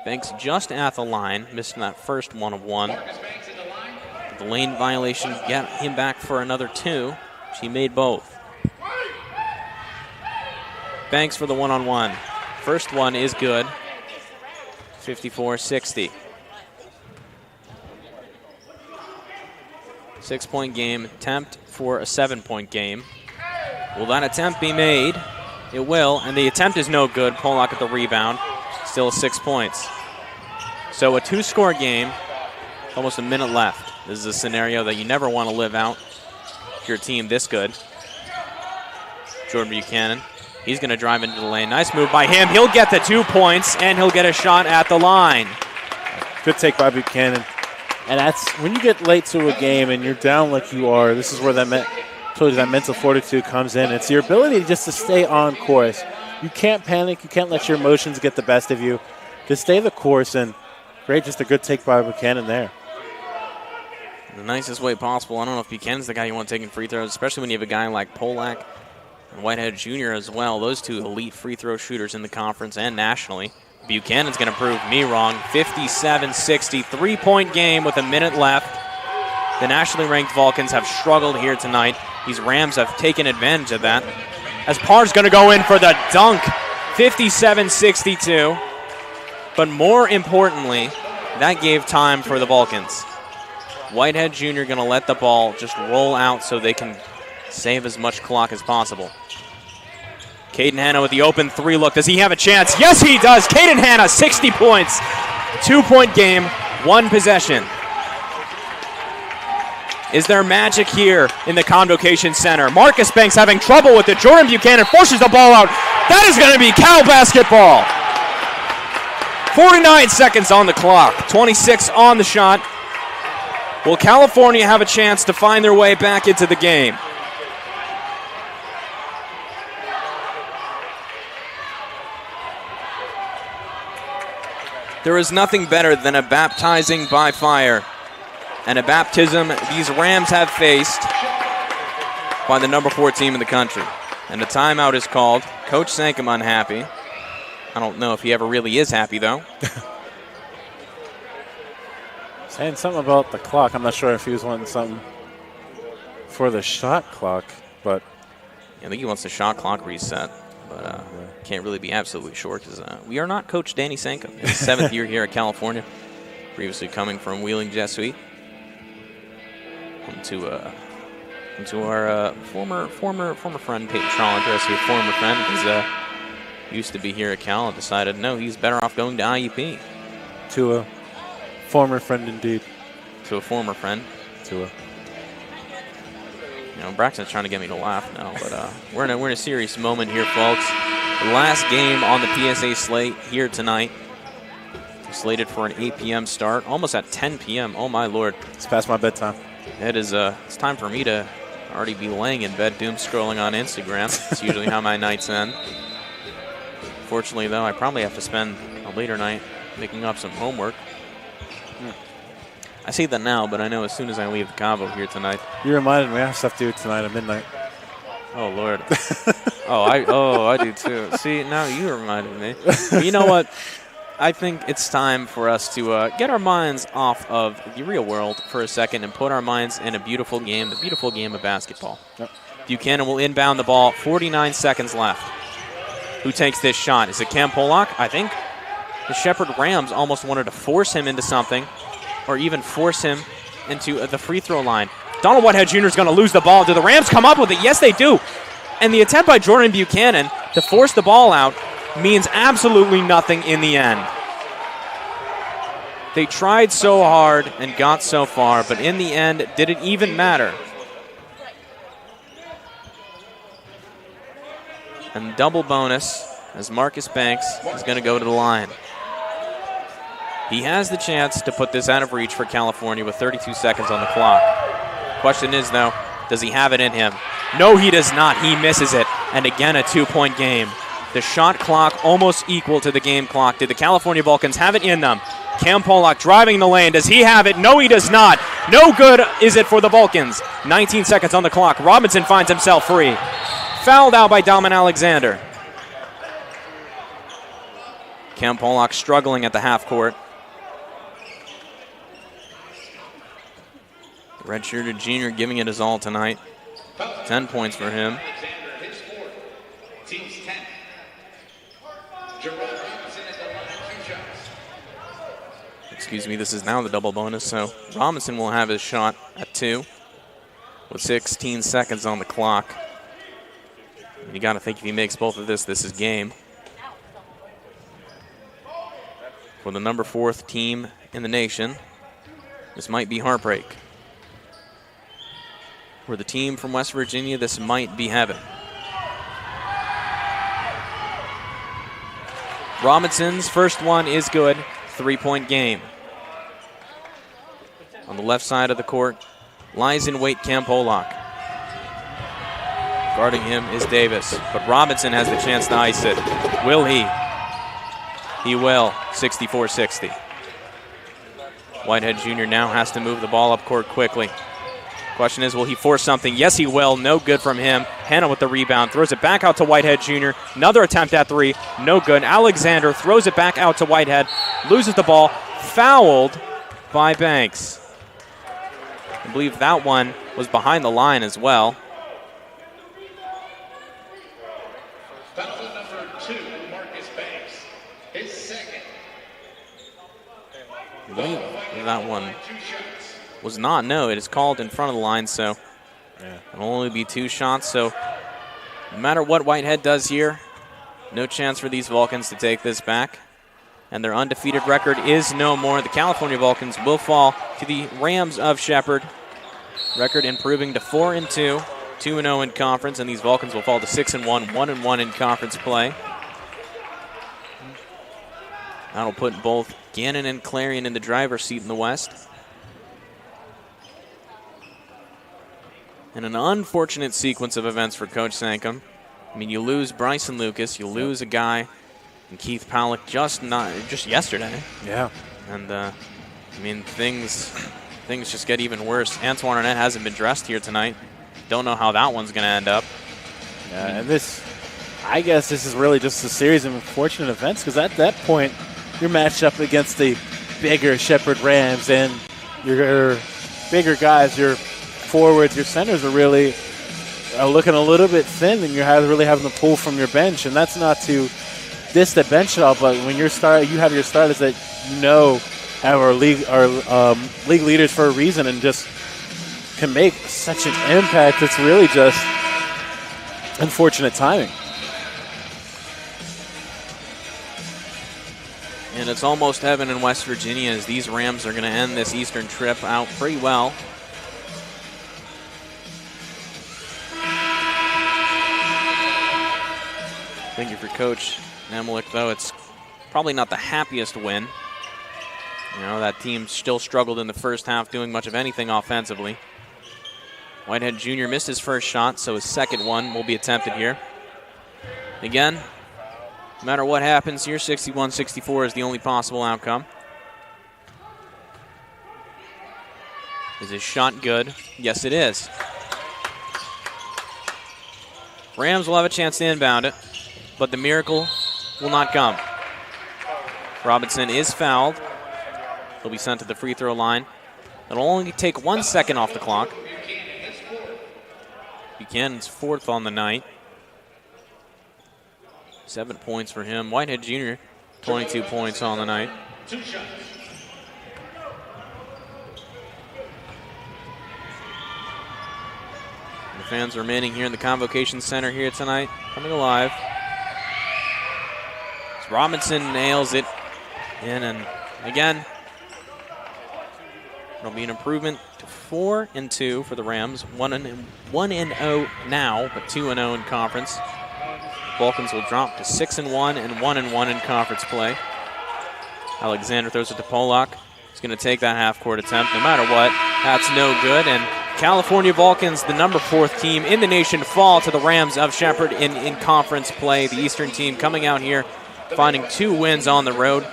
Banks just at the line, missing that first one of one. The lane violation got him back for another two. She made both. Banks for the one-on-one. First one is good. 54-60. 6-point game, attempt for a 7-point game. Will that attempt be made? It will, and the attempt is no good. Pollock at the rebound. Still 6 points. So a 2-score game, almost a minute left. This is a scenario that you never want to live out if you're a team this good. Jordan Buchanan, he's going to drive into the lane. Nice move by him. He'll get the 2 points, and he'll get a shot at the line. Good take by Buchanan. And that's when you get late to a game and you're down like you are, this is where that mental fortitude comes in. It's your ability just to stay on course. You can't panic. You can't let your emotions get the best of you. Just stay the course, and great, just a good take by Buchanan there. The nicest way possible. I don't know if Buchanan's the guy you want taking free throws, especially when you have a guy like Polak and Whitehead Jr. as well. Those two elite free throw shooters in the conference and nationally. Buchanan's going to prove me wrong. 57-60, 3-point game with a minute left. The nationally ranked Vulcans have struggled here tonight. These Rams have taken advantage of that. As Parr's going to go in for the dunk. 57-62. But more importantly, that gave time for the Vulcans. Whitehead Jr. going to let the ball just roll out so they can save as much clock as possible. Caden Hanna with the open 3 look. Does he have a chance? Yes, he does. Caden Hanna, 60 points. 2-point game, 1 possession. Is there magic here in the Convocation Center? Marcus Banks having trouble with it. Jordan Buchanan forces the ball out. That is going to be Cal basketball. 49 seconds on the clock. 26 on the shot. Will California have a chance to find their way back into the game? There is nothing better than a baptizing by fire. And a baptism these Rams have faced by the number 4 team in the country. And the timeout is called. Coach Sankum unhappy. I don't know if he ever really is happy, though. Saying something about the clock. I'm not sure if he was wanting something for the shot clock, but I think he wants the shot clock reset. But can't really be absolutely sure because we are not Coach Danny Sankum. His 7th year here at California, previously coming from Wheeling Jesuit. To our former friend Peyton Trollender, as a former friend, because used to be here at Cal and decided no, he's better off going to IUP. To a former friend, indeed. To a former friend. Braxton's trying to get me to laugh now, but we're in a serious moment here, folks. The last game on the PSA slate here tonight. Slated for an 8 p.m. start, almost at 10 p.m. Oh my lord! It's past my bedtime. It is. It's time for me to already be laying in bed, doom scrolling on Instagram. It's usually how my nights end. Fortunately, though, I probably have to spend a later night making up some homework. I say that now, but I know as soon as I leave the Cabo here tonight. You reminded me I have stuff to do tonight at midnight. Oh Lord. I do too. See, now you reminded me. But you know what? I think it's time for us to get our minds off of the real world for a second and put our minds in a beautiful game, the beautiful game of basketball. Yep. Buchanan will inbound the ball. 49 seconds left. Who takes this shot? Is it Cam Pollock? I think the Shepherd Rams almost wanted to force him into something. or even force him into the free throw line. Donald Whitehead Jr. is going to lose the ball. Do the Rams come up with it? Yes, they do. And the attempt by Jordan Buchanan to force the ball out means absolutely nothing in the end. They tried so hard and got so far, but in the end, did it even matter? And double bonus as Marcus Banks is going to go to the line. He has the chance to put this out of reach for California with 32 seconds on the clock. Question is, though, does he have it in him? No, he does not. He misses it. And again, a 2-point game. The shot clock almost equal to the game clock. Did the California Vulcans have it in them? Cam Pollock driving the lane. Does he have it? No, he does not. No good is it for the Vulcans. 19 seconds on the clock. Robinson finds himself free. Fouled out by Dalman Alexander. Cam Pollock struggling at the half court. Redshirted junior giving it his all tonight. 10 points for him. Alexander hits 4. Team's 10. Jerome Robinson at the line, 2 shots. Excuse me, this is now the double bonus, so Robinson will have his shot at 2 with 16 seconds on the clock. You got to think if he makes both of this is game. For the number 4th team in the nation, this might be heartbreak. For the team from West Virginia, this might be heaven. Robinson's first one is good. 3-point game. On the left side of the court, lies in wait Cam Pollock. Guarding him is Davis, but Robinson has the chance to ice it. Will he? He will. 64-60. Whitehead Jr. now has to move the ball up court quickly. Question is, will he force something? Yes, he will. No good from him. Hanna with the rebound. Throws it back out to Whitehead Jr. Another attempt at 3. No good. Alexander throws it back out to Whitehead. Loses the ball. Fouled by Banks. I believe that one was behind the line as well. Foul number 2, Marcus Banks. His second. I believe that one was not. No, it is called in front of the line, so it'll only be 2 shots. So no matter what Whitehead does here, no chance for these Vulcans to take this back. And their undefeated record is no more. The California Vulcans will fall to the Rams of Shepherd. Record improving to 4-2, 2-0 in conference, and these Vulcans will fall to 6-1, 1-1 in conference play. That'll put both Gannon and Clarion in the driver's seat in the West. And an unfortunate sequence of events for Coach Sankum. I mean, you lose Bryson Lucas, you lose a guy in Keith Powlick just yesterday. Yeah. And I mean, things just get even worse. Antoine Arnett hasn't been dressed here tonight. Don't know how that one's going to end up. Yeah, and I guess this is really just a series of unfortunate events, because at that point, you're matched up against the bigger Shepherd Rams, and your bigger guys, your forwards, your centers are really looking a little bit thin, and you're really having to pull from your bench. And that's not to diss the bench at all, but when you have your starters that are league leaders for a reason and just can make such an impact. It's really just unfortunate timing. And it's almost heaven in West Virginia, as these Rams are going to end this Eastern trip out pretty well. Thank you for Coach Nemlik, though. It's probably not the happiest win. You know, that team still struggled in the first half doing much of anything offensively. Whitehead Jr. missed his first shot, so his second one will be attempted here. Again, no matter what happens here, 61-64 is the only possible outcome. Is his shot good? Yes, it is. Rams will have a chance to inbound it, but the miracle will not come. Robinson is fouled. He'll be sent to the free throw line. It'll only take 1 second off the clock. Buchanan's 4th on the night. 7 points for him. Whitehead Jr., 22 points on the night. 2 shots. fans remaining here in the Convocation Center here tonight, coming alive. As Robinson nails it in, and again, it'll be an improvement to 4-2 for the Rams. 1-0 now, but 2-0 in conference. Vulcans will drop to 6-1 and 1-1 in conference play. Alexander throws it to Polak. He's going to take that half-court attempt no matter what. That's no good, and California Vulcans, the number 4th team in the nation, fall to the Rams of Shepherd in conference play. The Eastern team coming out here, finding 2 wins on the road.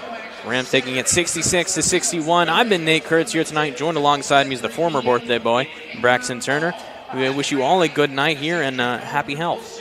Rams taking it 66-61. I've been Nate Kurtz here tonight. Joined alongside me is the former birthday boy, Braxton Turner. We wish you all a good night here and happy health.